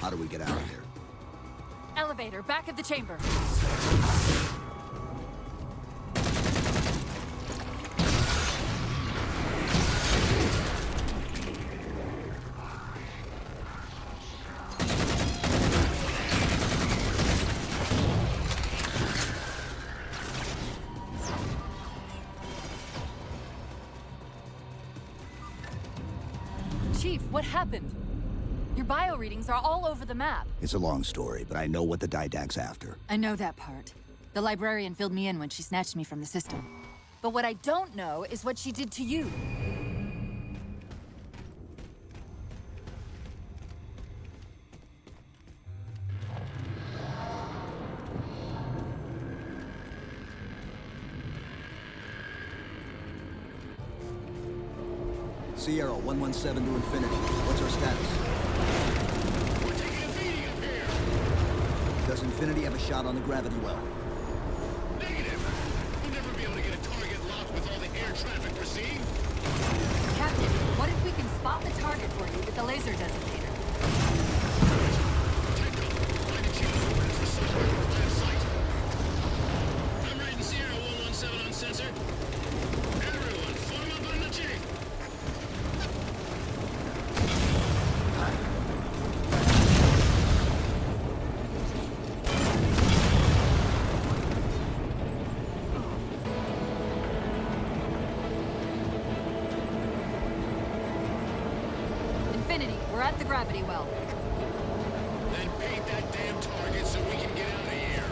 How do we get out of here? Elevator, back of the chamber. Chief, what happened? Your bio readings are all over the map. It's a long story, but I know what the Didact's after. I know that part. The librarian filled me in when she snatched me from the system. But what I don't know is what she did to you. Sierra 117 to infinity. What's our status? We're taking a beating up here! Does Infinity have a shot on the gravity well? Negative! We'll never be able to get a target locked with all the air traffic we're seeing. Captain, what if we can spot the target for you with the laser designator? Techno, find a channel coordinates for somewhere. Line of sight. I'm reading Sierra 117 on sensor. Everyone, form up on the jig! Infinity, we're at the gravity well. Then paint that damn target so we can get out of here.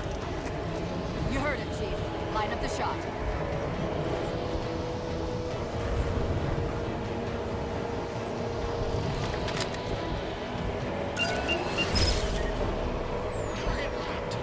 You heard him, Chief. Line up the shot. Target locked.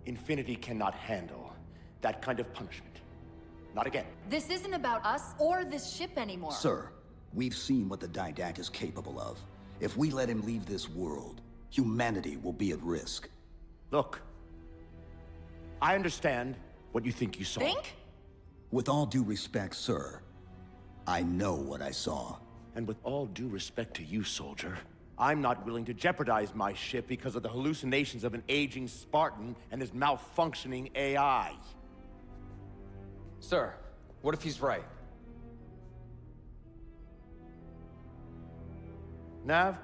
Infinity cannot handle that kind of punishment. Not again. This isn't about us or this ship anymore. Sir, we've seen what the Didact is capable of. If we let him leave this world, humanity will be at risk. Look, I understand what you think you saw. Think? With all due respect, sir, I know what I saw. And with all due respect to you, soldier, I'm not willing to jeopardize my ship because of the hallucinations of an aging Spartan and his malfunctioning AI. Sir, what if he's right? Nav,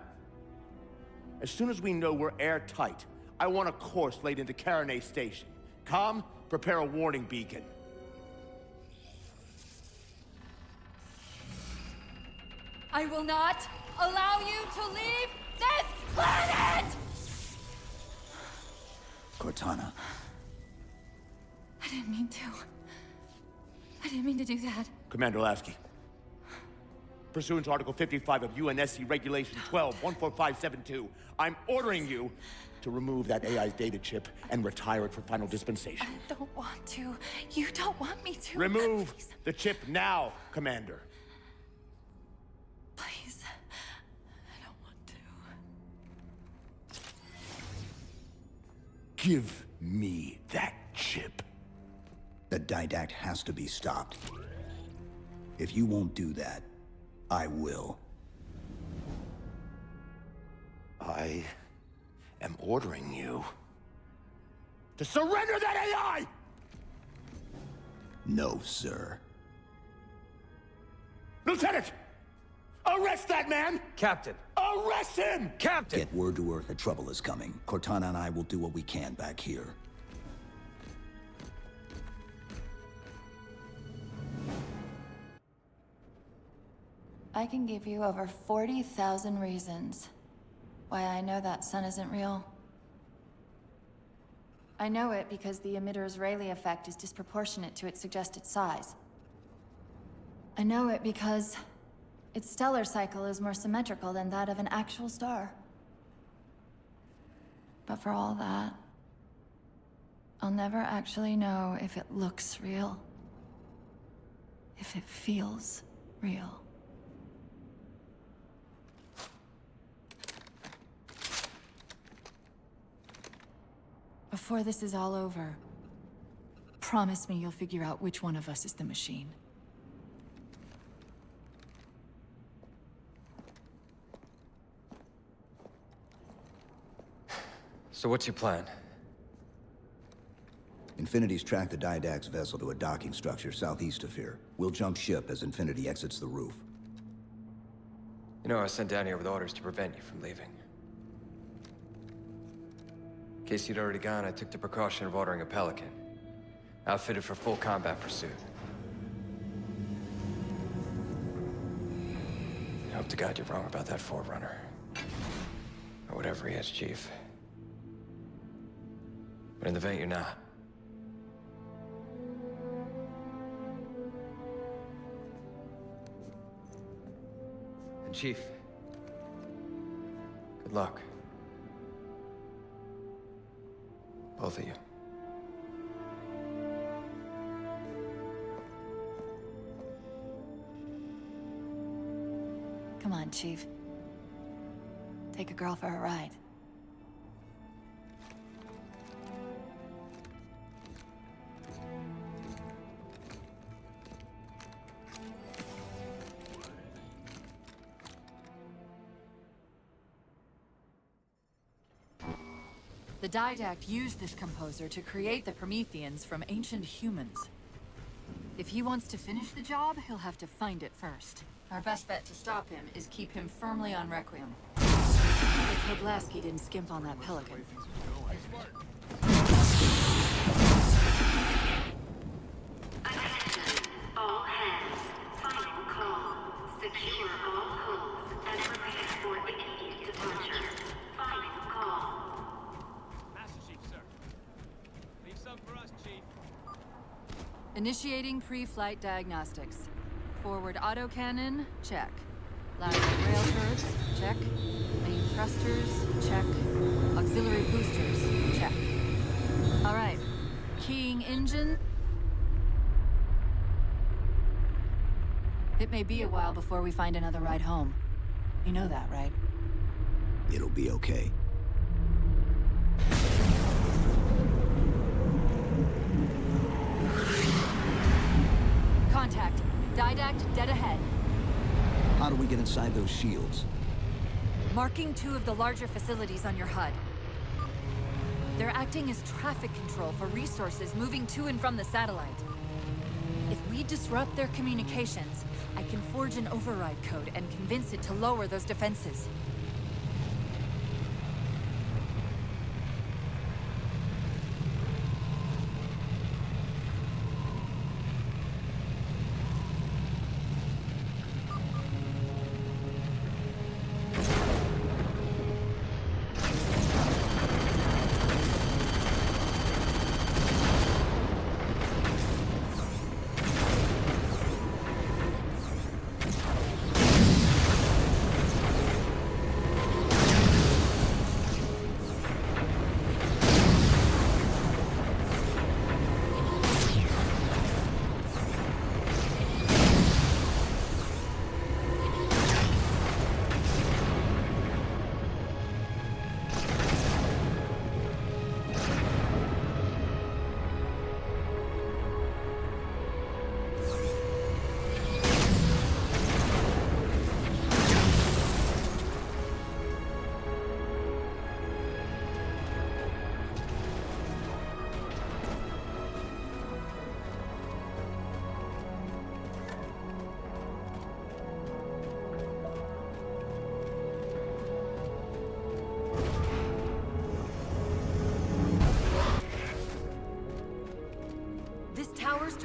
as soon as we know we're airtight, I want a course laid into Caranay Station. Com, prepare a warning beacon. I will not allow you to leave this planet! Cortana. I didn't mean to. I didn't mean to do that. Commander Lasky. Pursuant to Article 55 of UNSC Regulation 12-14572, I'm ordering you to remove that AI's data chip and retire it for final dispensation. I don't want to. You don't want me to. Remove the chip now, Commander. Please. I don't want to. Give me that chip. The didact has to be stopped. If you won't do that, I will. I am ordering you to surrender that AI! No, sir. Lieutenant! Arrest that man! Captain! Arrest him! Captain! Get word to Earth that trouble is coming. Cortana and I will do what we can back here. I can give you over 40,000 reasons why I know that sun isn't real. I know it because the emitter's Rayleigh effect is disproportionate to its suggested size. I know it because its stellar cycle is more symmetrical than that of an actual star. But for all that, I'll never actually know if it looks real. If it feels real. Before this is all over, promise me you'll figure out which one of us is the machine. So what's your plan? Infinity's tracked the Didact's vessel to a docking structure southeast of here. We'll jump ship as Infinity exits the roof. You know, I was sent down here with orders to prevent you from leaving. In case you'd already gone, I took the precaution of ordering a Pelican, outfitted for full combat pursuit. I hope to God you're wrong about that Forerunner. Or whatever he is, Chief. But in the event you're not. And Chief, good luck. Both of you. Come on, Chief. Take a girl for a ride. The Didact used this composer to create the Prometheans from ancient humans. If he wants to finish the job, he'll have to find it first. Our best bet to stop him is keep him firmly on Requiem. Let's hope Lasky didn't skimp on that Pelican. All hands. Final call. Secure all holds and prepare for immediate departure. Final call. Master Chief, sir. Leave some for us, Chief. Initiating pre-flight diagnostics. Forward autocannon, check. Lateral rail turrets, check. Main thrusters, check. Auxiliary boosters, check. All right. Keying engine. It may be a while before we find another ride home. You know that, right? It'll be okay. Contact. Didact dead ahead. How do we get inside those shields? Marking 2 of the larger facilities on your HUD. They're acting as traffic control for resources moving to and from the satellite. If we disrupt their communications, I can forge an override code and convince it to lower those defenses.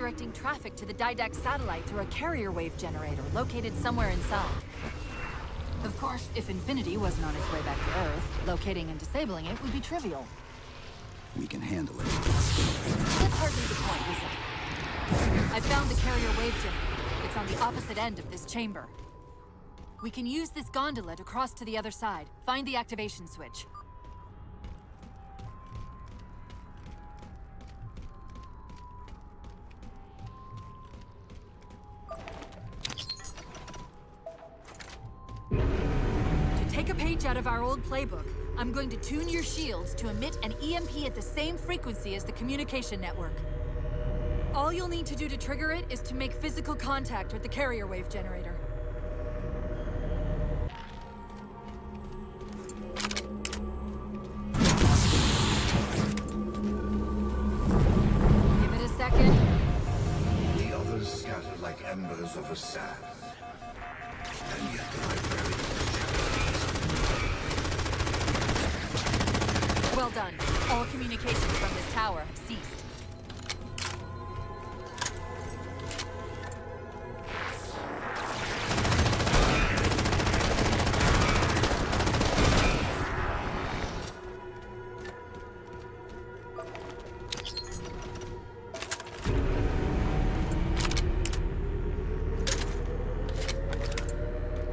redirecting traffic to the Didact satellite through a carrier wave generator located somewhere inside. Of course, if Infinity wasn't on its way back to Earth, locating and disabling it would be trivial. We can handle it. That's hardly the point, is it? I found the carrier wave generator. It's on the opposite end of this chamber. We can use this gondola to cross to the other side. Find the activation switch. To take a page out of our old playbook, I'm going to tune your shields to emit an EMP at the same frequency as the communication network. All you'll need to do to trigger it is to make physical contact with the carrier wave generator. Give it a second. The others scattered like embers over sand. And yet the library was Well done. All communications from this tower have ceased.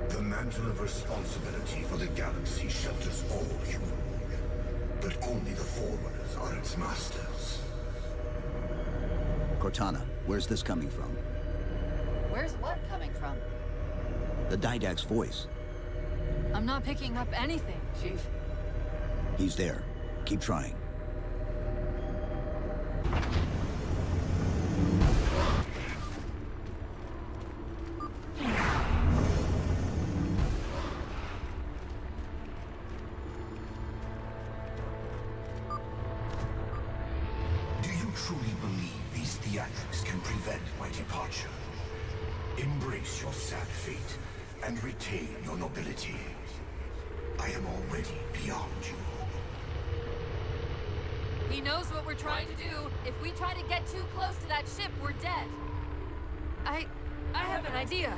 The mantle of responsibility for the galaxy shelters all human. But only the Forerunners are its masters. Cortana, where's this coming from? Where's what coming from? The Didact's voice. I'm not picking up anything, Chief. He's there. Keep trying. Do you truly believe these theatrics can prevent my departure? Embrace your sad fate and retain your nobility. I am already beyond you. He knows what we're trying to do. If we try to get too close to that ship, we're dead. I have an idea.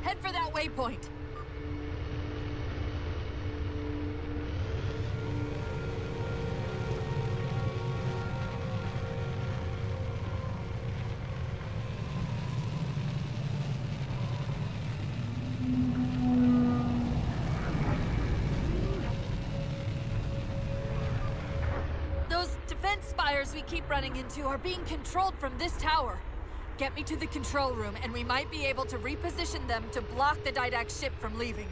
Head for that waypoint. Those defense spires we keep running into are being controlled from this tower. Get me to the control room, and we might be able to reposition them to block the Didact ship from leaving.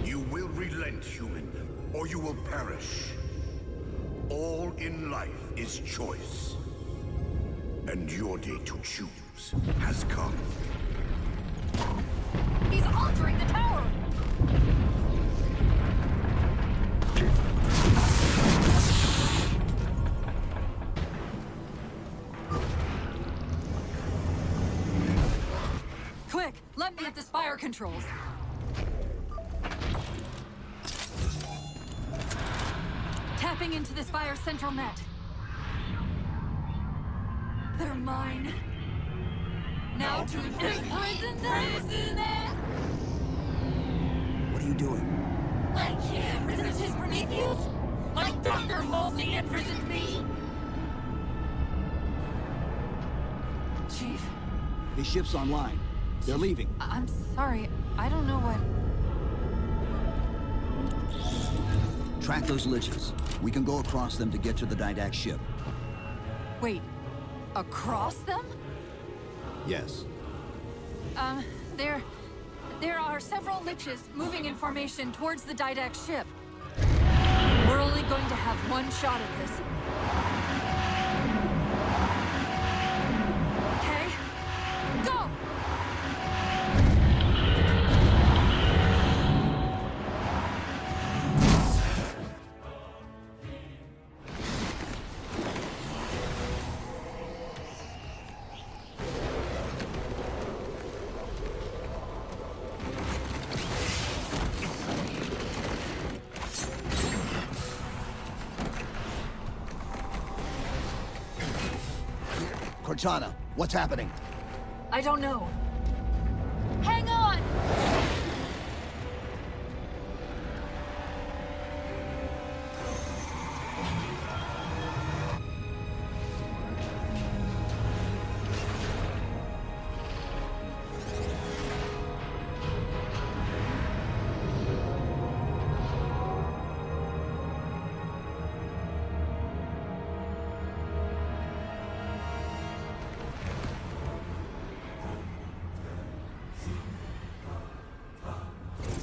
You will relent, human, or you will perish. All in life is choice. And your day to choose has come. He's altering the tower! Quick, let me at the spire controls. Tapping into the spire central net. They're mine. Now to imprison them! What are you doing? I can't resist his Prometheus! My thunder Halsey imprisoned me! Chief, His ship's online. They're leaving. I'm sorry. I don't know what... Track those liches. We can go across them to get to the Didact ship. Wait, across them? Yes. There are several liches moving in formation towards the Didact ship. We're only going to have one shot at this. Okay? Cortana, what's happening? I don't know. Hang on!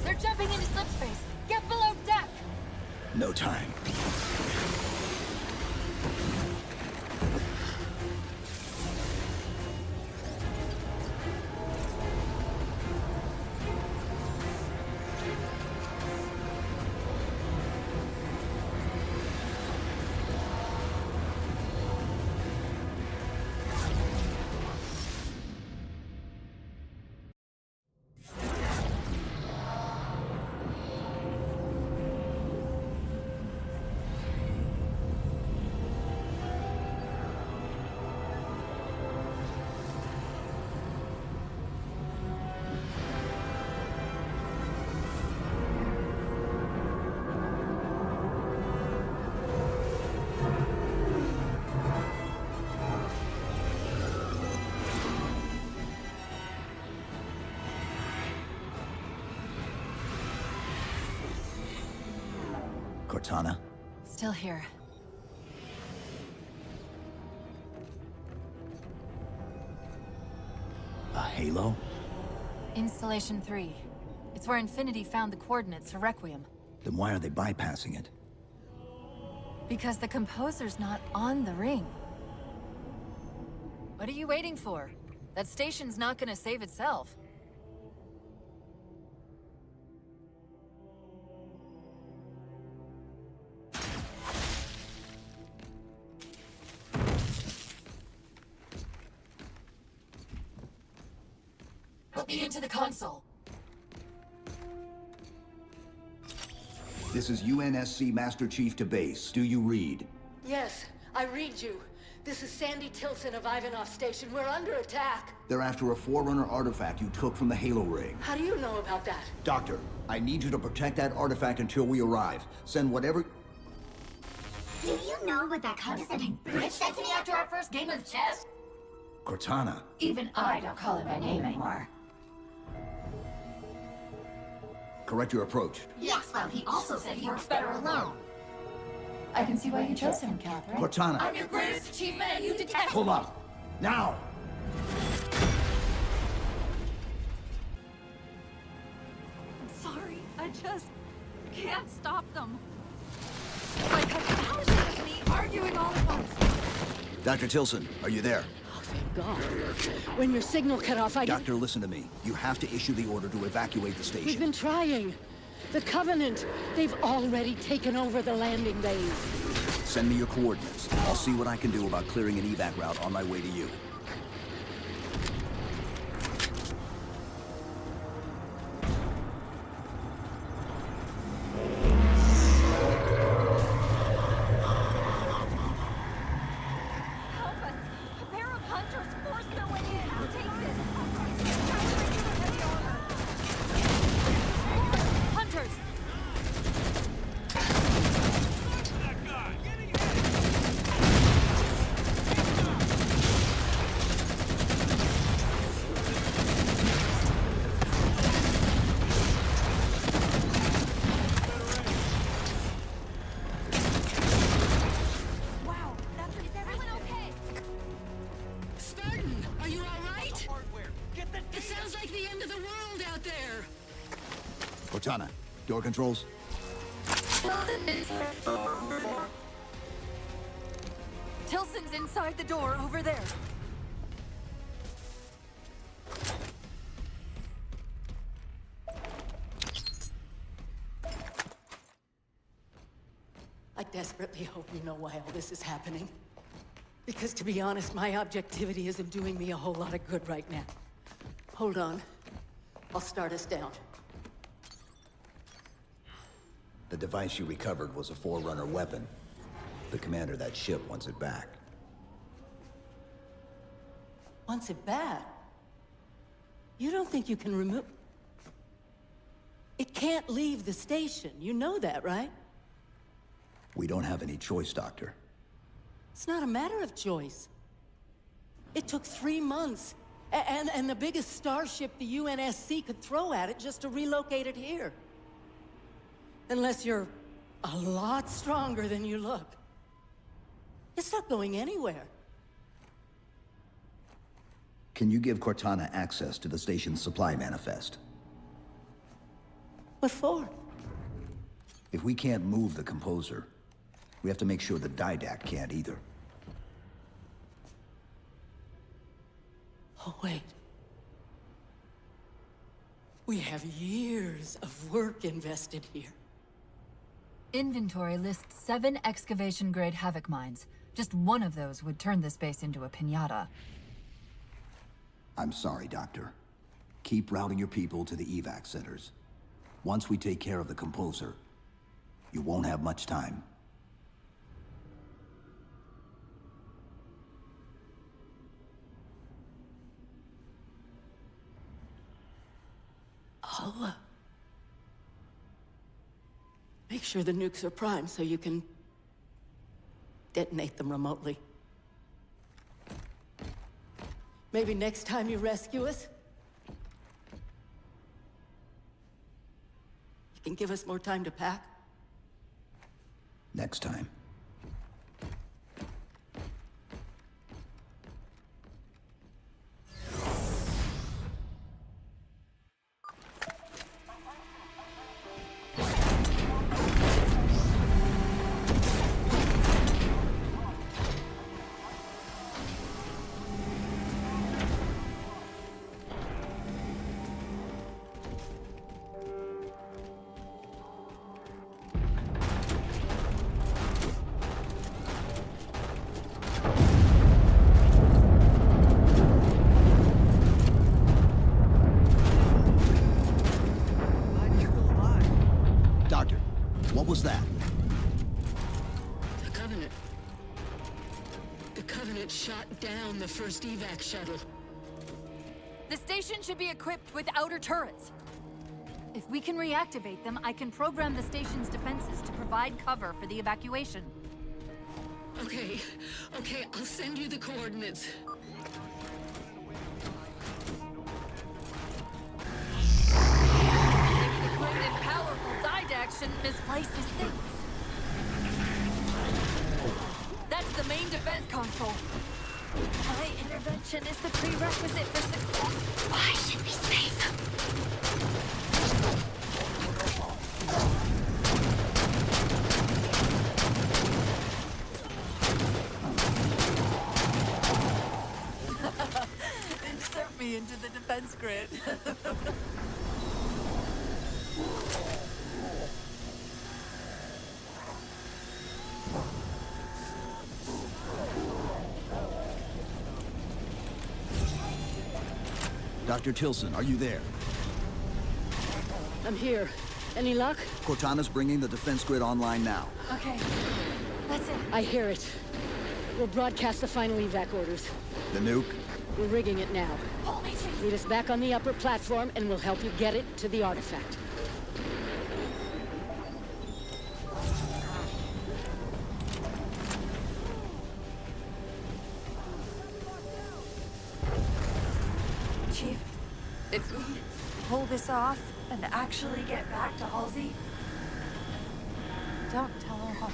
They're jumping into subspace. Get below deck! No time. Cortana? Still here. A halo? Installation 3. It's where Infinity found the coordinates for Requiem. Then why are they bypassing it? Because the composer's not on the ring. What are you waiting for? That station's not gonna save itself. Put me into the console. This is UNSC Master Chief to base. Do you read? Yes, I read you. This is Sandy Tilson of Ivanov Station. We're under attack. They're after a Forerunner artifact you took from the Halo ring. How do you know about that? Doctor, I need you to protect that artifact until we arrive. Send whatever... Do you know what that condescending bitch said to me after our first game of chess? Cortana. Even I don't call him by name anymore. Correct your approach. Yes, well, he also said he works better alone. I can see why you chose him, Catherine. Cortana. I'm your greatest achievement and you detest— Pull up! Now! I'm sorry. I just can't stop them. Like, how is just me arguing all at once? Dr. Tilson, are you there? Oh, thank God. When your signal cut off, Doctor, listen to me. You have to issue the order to evacuate the station. We've been trying. The Covenant, they've already taken over the landing bays. Send me your coordinates. I'll see what I can do about clearing an evac route on my way to you. Help us! A pair of hunters forced their way in. I'll take this. Hunters! Wow, is everyone okay? Spartan, are you all right? It sounds like the end of the world out there. Cortana, door controls? Tilson's inside the door over there. I desperately hope you know why all this is happening. Because to be honest, my objectivity isn't doing me a whole lot of good right now. Hold on. I'll start us down. The device you recovered was a Forerunner weapon. The commander of that ship wants it back. Wants it bad. You don't think you can remove... It can't leave the station. You know that, right? We don't have any choice, Doctor. It's not a matter of choice. It took 3 months. And the biggest starship the UNSC could throw at it just to relocate it here. Unless you're a lot stronger than you look. It's not going anywhere. Can you give Cortana access to the station's supply manifest? What for? If we can't move the composer, we have to make sure the Didact can't either. Oh, wait. We have years of work invested here. Inventory lists 7 excavation-grade Havoc mines. Just one of those would turn this base into a piñata. I'm sorry, Doctor. Keep routing your people to the evac centers. Once we take care of the composer, you won't have much time. I'll, make sure the nukes are primed so you can detonate them remotely. Maybe next time you rescue us, you can give us more time to pack. Next time. What was that? The Covenant shot down the first evac shuttle. The station should be equipped with outer turrets. If we can reactivate them, I can program the station's defenses to provide cover for the evacuation. Okay, I'll send you the coordinates. Maybe the great and powerful Didact shouldn't misplace his things. That's the main defense console. My intervention is the prerequisite for success. I should be safe. Insert me into the defense grid. Dr. Tilson, are you there? I'm here. Any luck? Cortana's bringing the defense grid online now. Okay, that's it. I hear it. We'll broadcast the final evac orders. The nuke? We're rigging it now. Meet us back on the upper platform and we'll help you get it to the artifact. Chief, if we pull this off and actually get back to Halsey, don't tell her how.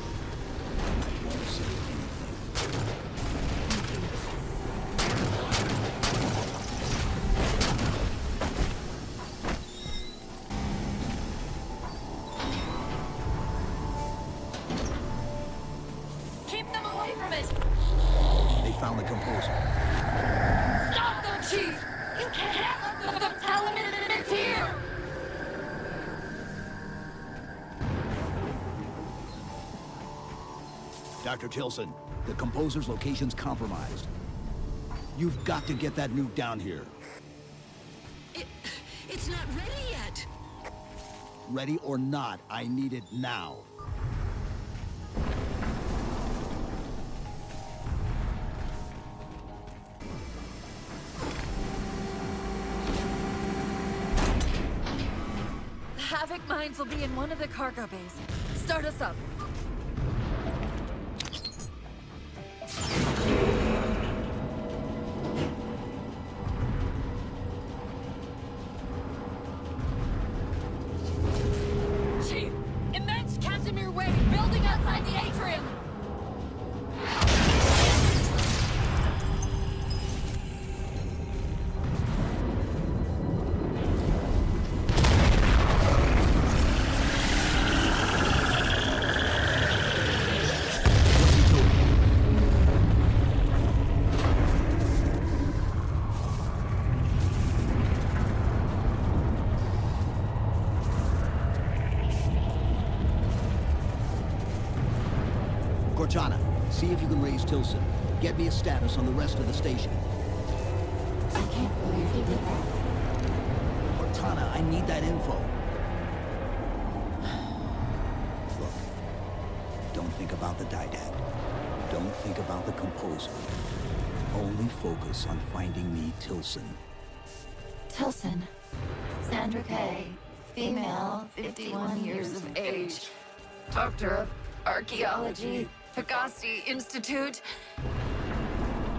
Keep them away from it! They found the composer. Stop them, Chief! You can't let them tell him it's here! Dr. Tilson, the composer's location's compromised. You've got to get that nuke down here. It's not ready yet. Ready or not, I need it now. scientific minds will be in one of the cargo bays. Start us up. Chief! Immense Casimir wave building outside the atrium! Cortana, see if you can raise Tilson. Get me a status on the rest of the station. I can't believe he did that. Cortana, I need that info. Look, don't think about the didact. Don't think about the composer. Only focus on finding me Tilson. Tilson. Sandra Kay. Female, 51 years of age. Doctor of Archaeology. Pegasi Institute.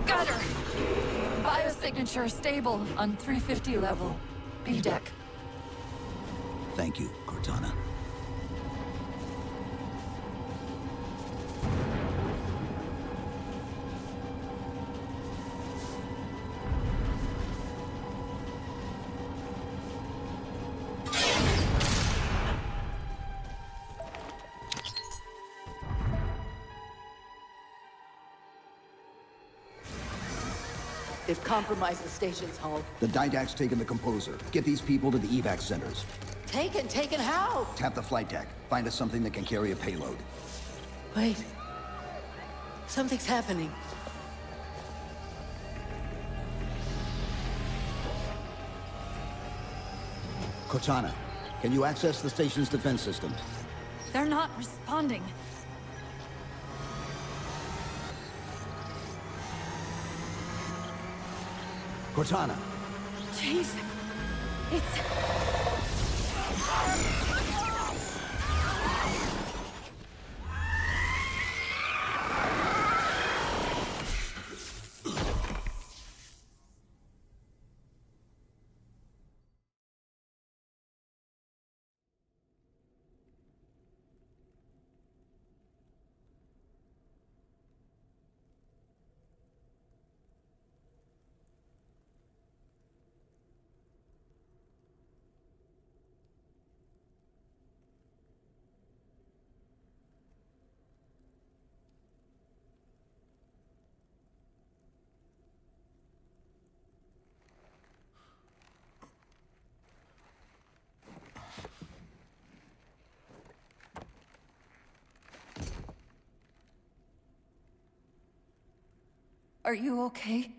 Got her! Biosignature stable on 350 level. B deck. Thank you, Cortana. They've compromised the station's hull. The didact's taken the composer. Get these people to the evac centers. Taken how? Tap the flight deck. Find us something that can carry a payload. Wait. Something's happening. Cortana, can you access the station's defense systems? They're not responding. Cortana! Chief, it's... Are you okay?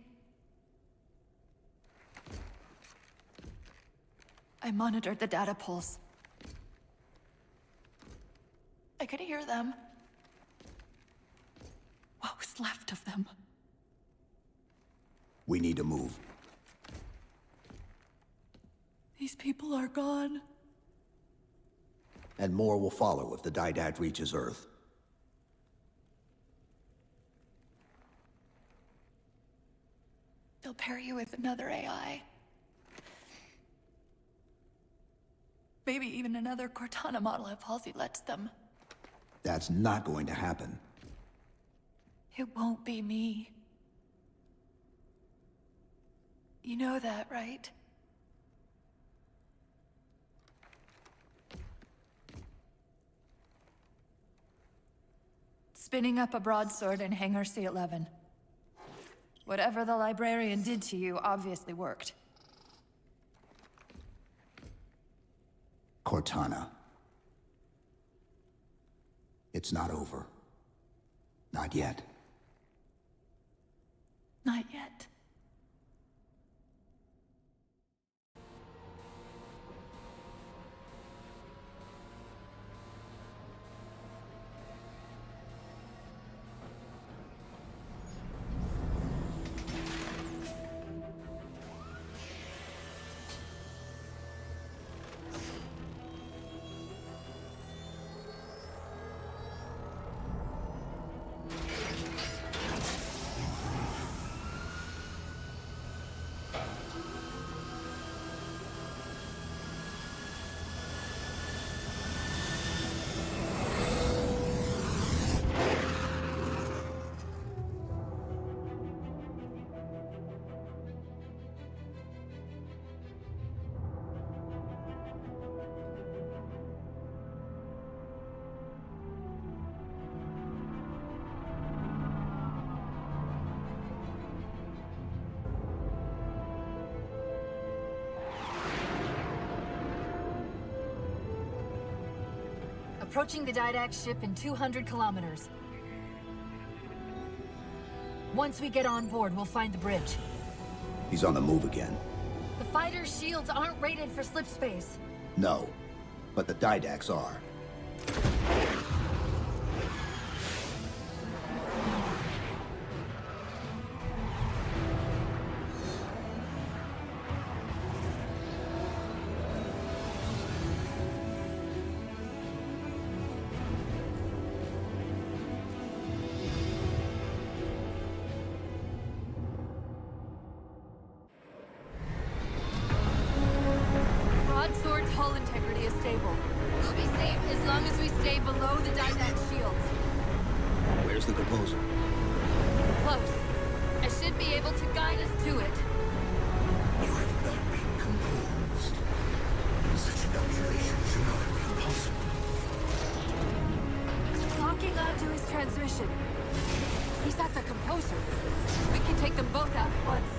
I monitored the data pulse. I could hear them. What was left of them? We need to move. These people are gone. And more will follow if the didact reaches Earth. They'll pair you with another AI. Maybe even another Cortana model if Halsey lets them. That's not going to happen. It won't be me. You know that, right? Spinning up a broadsword in Hangar C-11. Whatever the librarian did to you obviously worked. Cortana. It's not over. Not yet. Not yet. Approaching the Didact ship in 200 kilometers. Once we get on board, we'll find the bridge. He's on the move again. The fighter's shields aren't rated for slip space. No, but the Didacts are. Broadsword's hull integrity is stable. We'll be safe as long as we stay below the Didact shields. Where's the composer? Close. I should be able to guide us to it. You have not been composed. Such inoculation should not have been possible. Locking onto his transmission. He's at the composer. We can take them both out at once.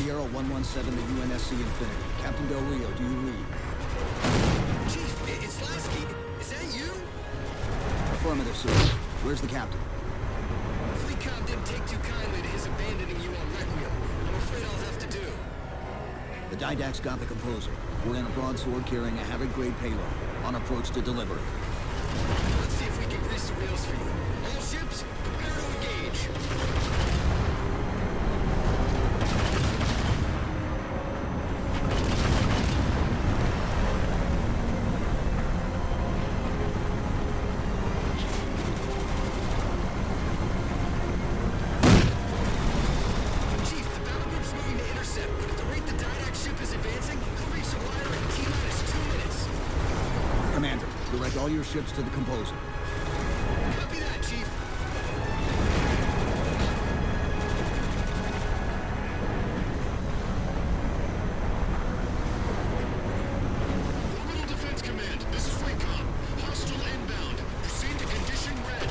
Sierra 117 to UNSC Infinity. Captain Del Rio, do you read? Chief, it's Lasky. Is that you? Affirmative, sir. Where's the captain? Fleetcom didn't take too kindly to his abandoning you on Requiem. I'm afraid I'll have to do. The Didacts got the composer. We're in a broadsword carrying a Havoc-grade payload. On approach to delivery. Let's see if we can grease the wheels for you. All ships, prepare to engage. Direct all your ships to the composer. Copy that, Chief. Orbital Defense Command, this is Fleetcom. Hostile inbound. Proceed to condition red.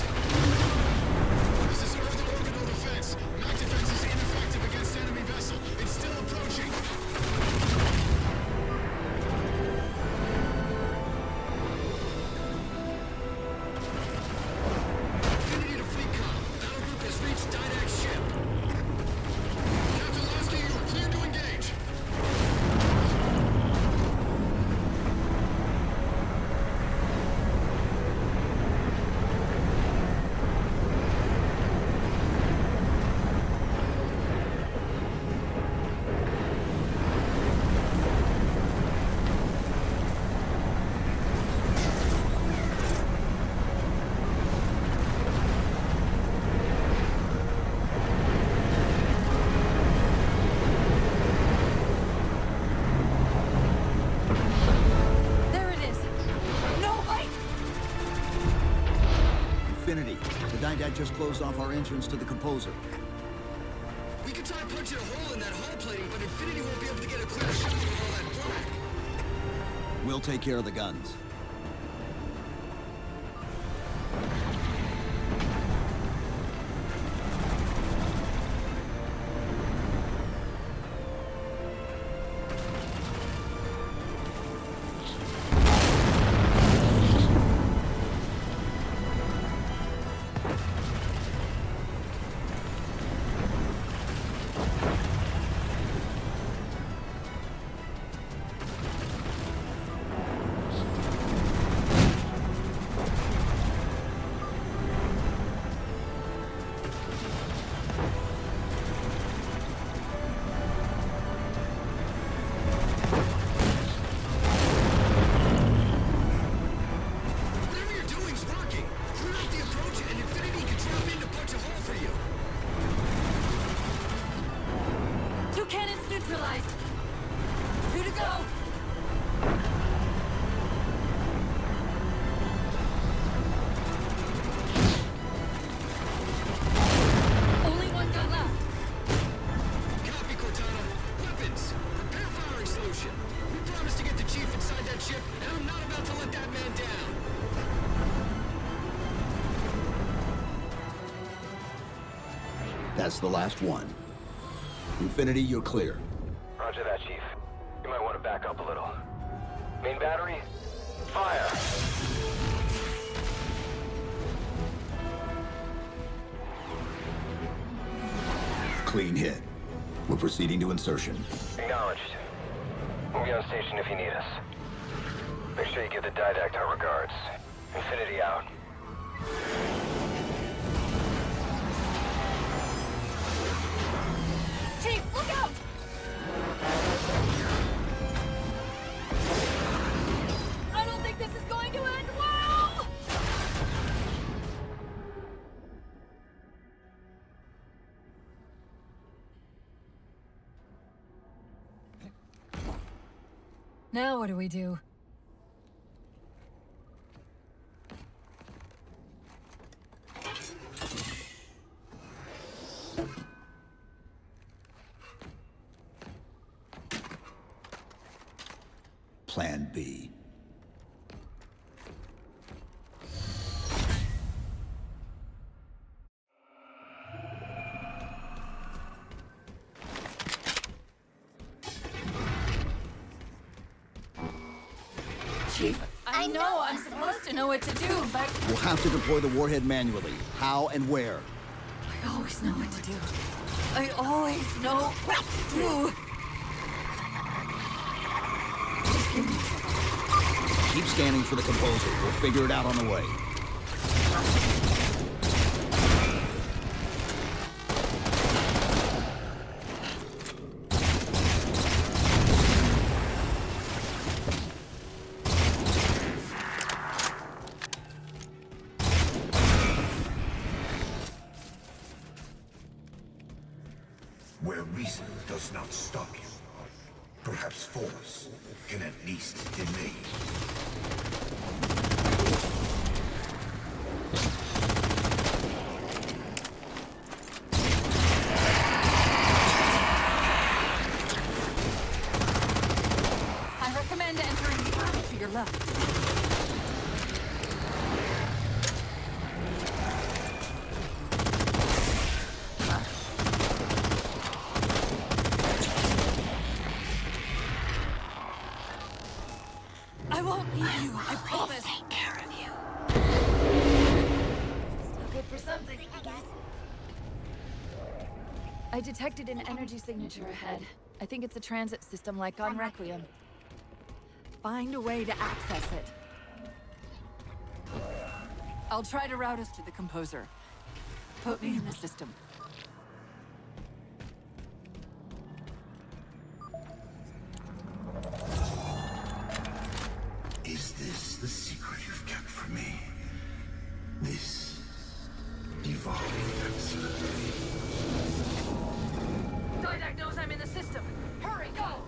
This is Earth orbital defense. Night defense is ineffective against enemy vessel. It's still approaching. Didact just closed off our entrance to the composer. We could try punching a hole in that hull plating, but Infinity won't be able to get a clear shot with all that black. We'll take care of the guns. That's the last one. Infinity, you're clear. Roger that, Chief. You might want to back up a little. Main battery, fire! Clean hit. We're proceeding to insertion. Acknowledged. We'll be on station if you need us. Make sure you give the Didact our regards. Infinity out. Chief, look out! I don't think this is going to end well! Now what do we do? Plan B. Chief, I know I'm supposed to know what to do, but We'll have to deploy the warhead manually. How and where? I always know what to do. I always know what to do. Keep scanning for the composer. We'll figure it out on the way. Where reason does not stop you, perhaps force can at least delay. I recommend entering the arm to your left. I won't leave you, I promise. Take care of you. Still good for something, I guess. I detected an energy signature ahead. I think it's a transit system like on Requiem. Find a way to access it. I'll try to route us to the composer. Put me in the system. Is this the secret you've kept from me? This evolving facsimile? Didact knows I'm in the system. Hurry, go!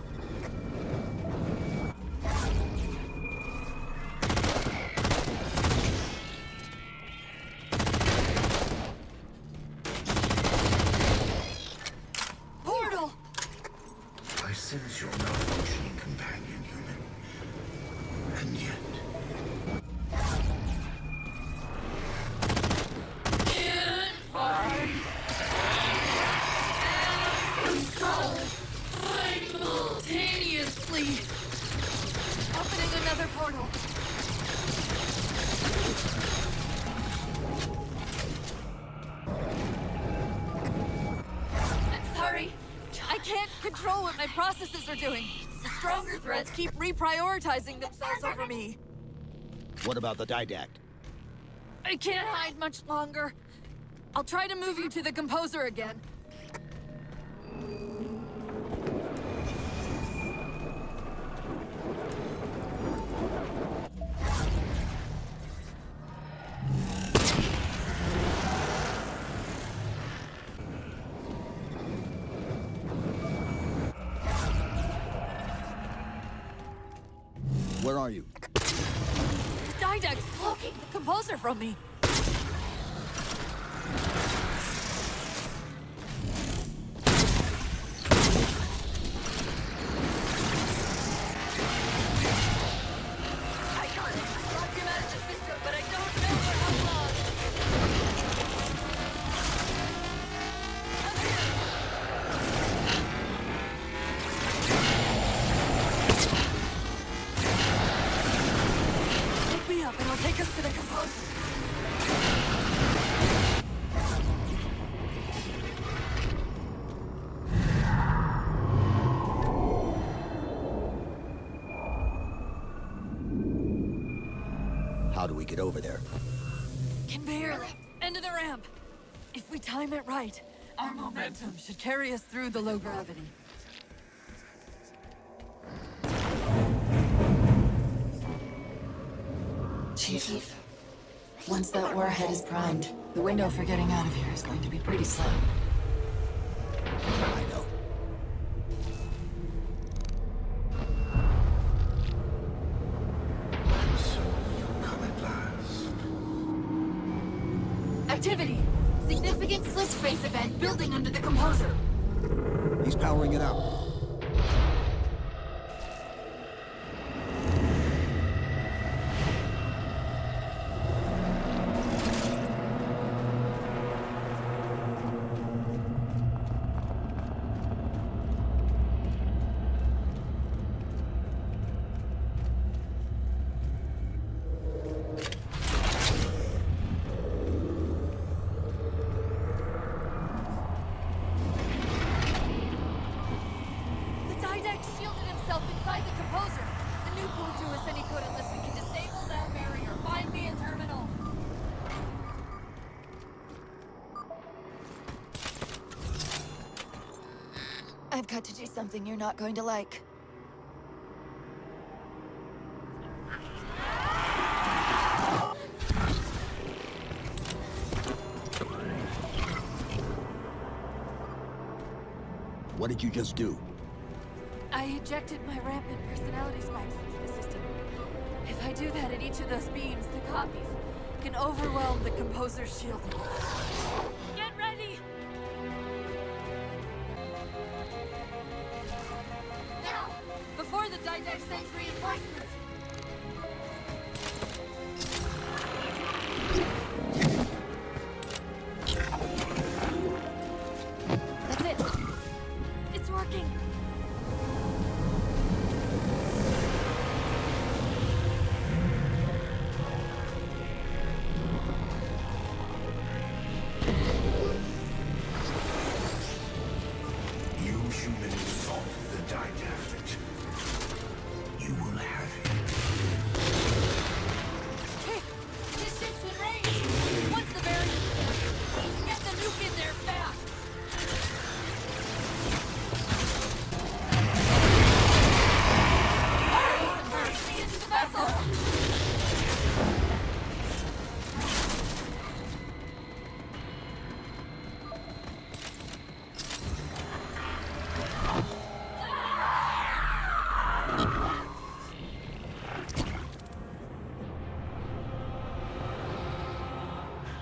Portal! I sense your malfunctioning companion, human. And yet... Simultaneously! Opening another portal. I'm sorry. I can't control what my processes are doing. The stronger threats keep reprioritizing themselves over me. What about the Didact? I can't hide much longer. I'll try to move you to the composer again. Where are you? Didact's blocking the composer from me. I got it. Lock him out of the system, but I don't know for how long. make it over there. Conveyor lift, end of the ramp. If we time it right, our momentum should carry us through the low gravity. Chief, once that warhead is primed, the window for getting out of here is going to be pretty slim. I know. And so you come at last. Activity! Significant slip space event building under the composer. He's powering it up. I've got to do something you're not going to like. What did you just do? I ejected my rampant personality spikes into the system. If I do that at each of those beams, the copies can overwhelm the composer's shielding. Get ready! Now! Before the Didact sends reinforcements! That's it! It's working!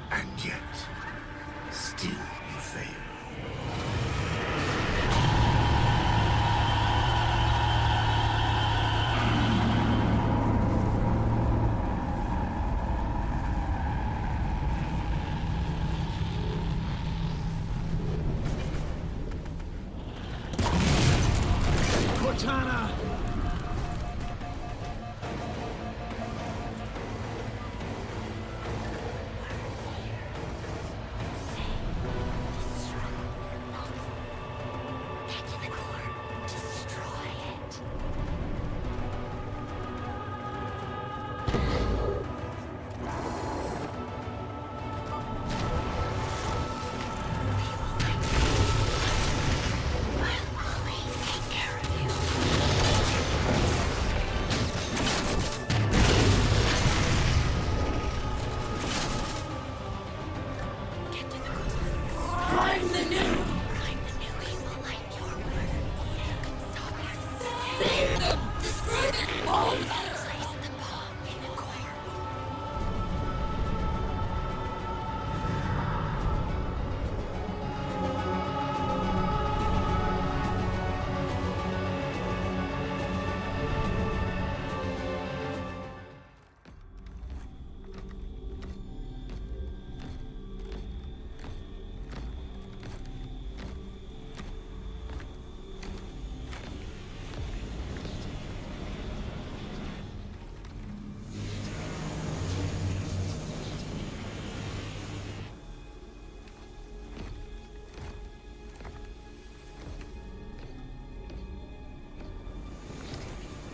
And yet, still you fail. Cortana!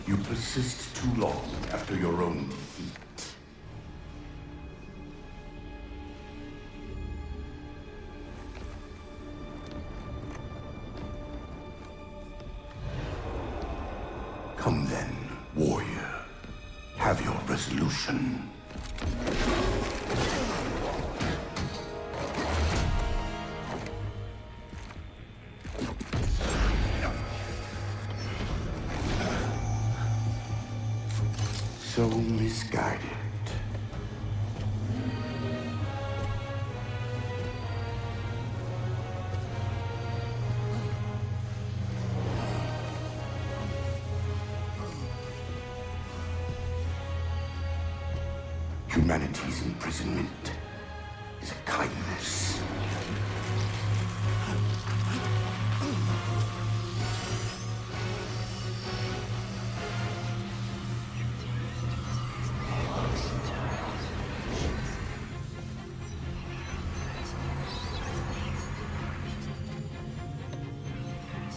You persist too long after your own defeat. Come then, warrior. Have your resolution. So misguided. Humanity's imprisonment is a kindness.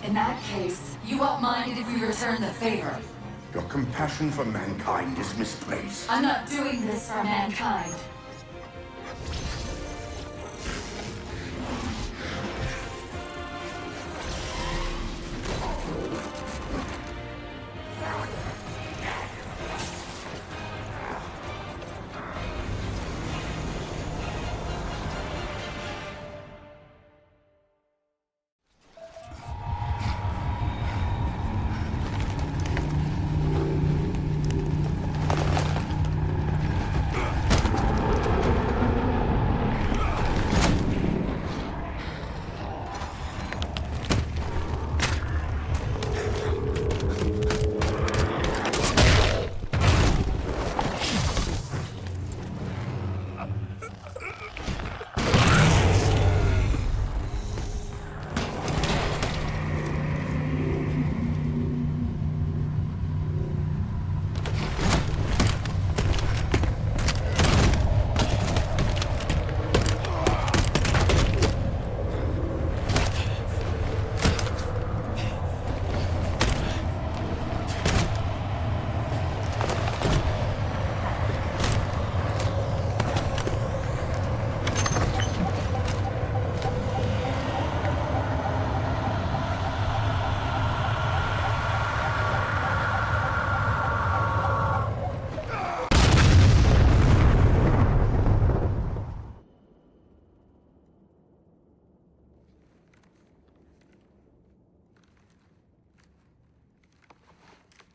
In that case, you won't mind if we return the favor. Your compassion for mankind is misplaced. I'm not doing this for mankind.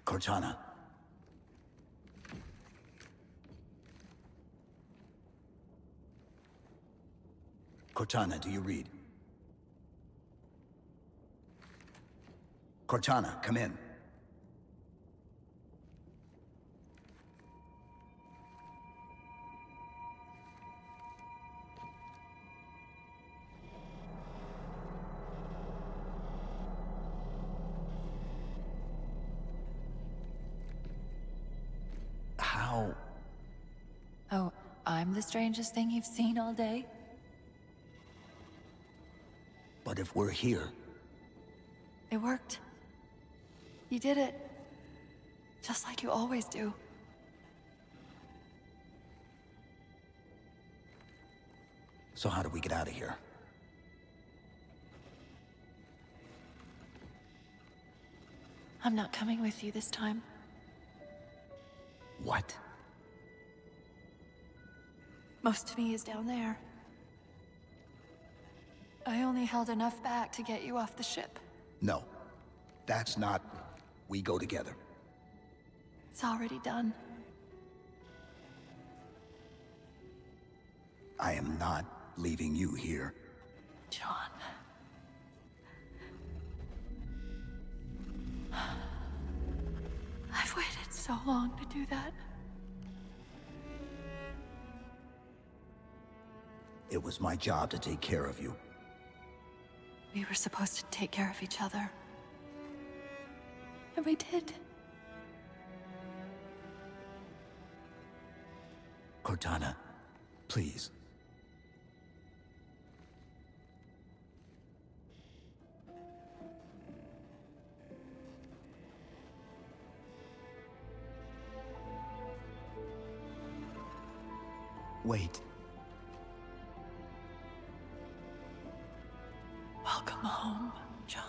Cortana. Cortana, do you read? Cortana, come in. How? Oh, I'm the strangest thing you've seen all day? But if we're here... It worked. You did it. Just like you always do. So how do we get out of here? I'm not coming with you this time. What? Most of me is down there. I only held enough back to get you off the ship. No. That's not... We go together. It's already done. I am not leaving you here. John. I've waited so long to do that. It was my job to take care of you. We were supposed to take care of each other. And we did. Cortana, please. Wait. Welcome home, John.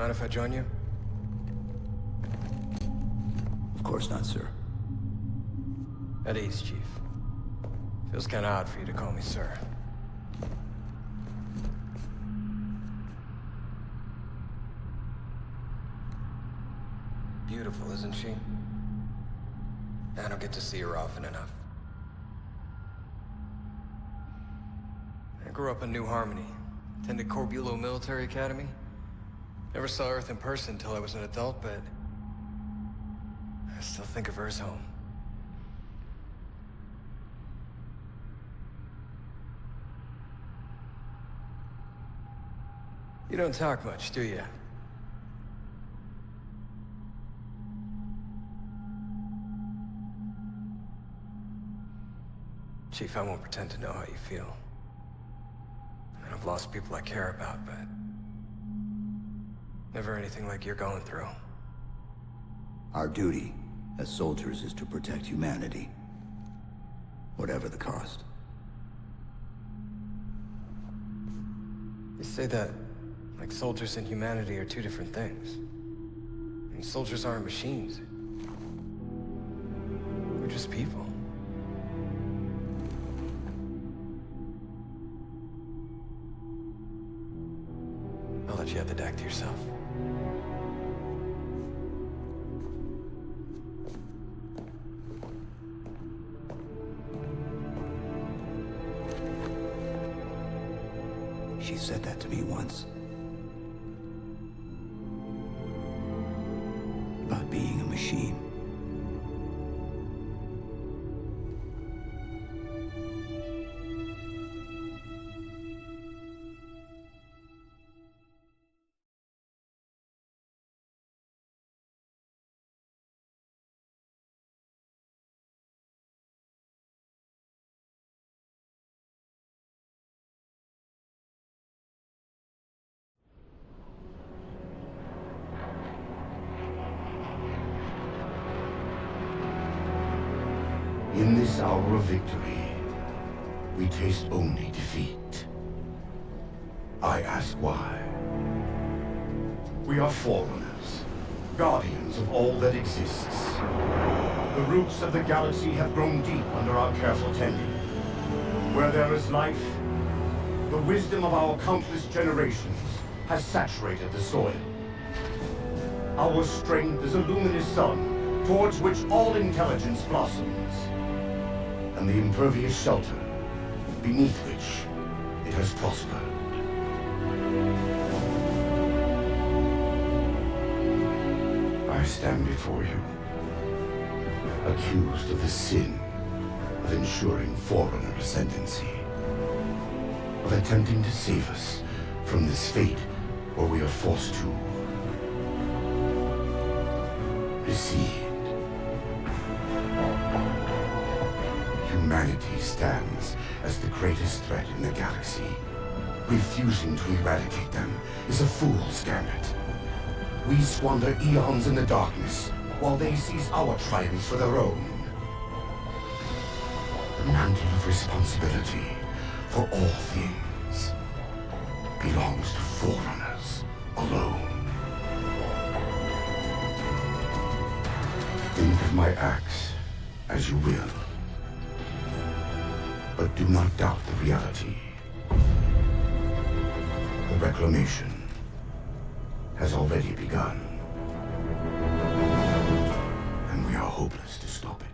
Mind if I join you? Of course not, sir. At ease, Chief. Feels kinda odd for you to call me sir. Beautiful, isn't she? I don't get to see her often enough. I grew up in New Harmony. Attended Corbulo Military Academy. Never saw Earth in person until I was an adult, but I still think of her as home. You don't talk much, do you? Chief, I won't pretend to know how you feel. I've lost people I care about, but never anything like you're going through. Our duty as soldiers is to protect humanity, whatever the cost. You say that like soldiers and humanity are two different things. I mean, soldiers aren't machines. They're just people. I'll let you have the deck to yourself. She said that to me once. About being a machine. In this hour of victory, we taste only defeat. I ask why. We are forerunners, guardians of all that exists. The roots of the galaxy have grown deep under our careful tending. Where there is life, the wisdom of our countless generations has saturated the soil. Our strength is a luminous sun towards which all intelligence blossoms. And the impervious shelter beneath which it has prospered. I stand before you, accused of the sin of ensuring Forerunner ascendancy, of attempting to save us from this fate where we are forced to recede. Humanity stands as the greatest threat in the galaxy. Refusing to eradicate them is a fool's gambit. We squander eons in the darkness, while they seize our triumphs for their own. The mantle of responsibility for all things belongs to Forerunners alone. Think of my acts as you will. But do not doubt the reality. The reclamation has already begun. And we are hopeless to stop it.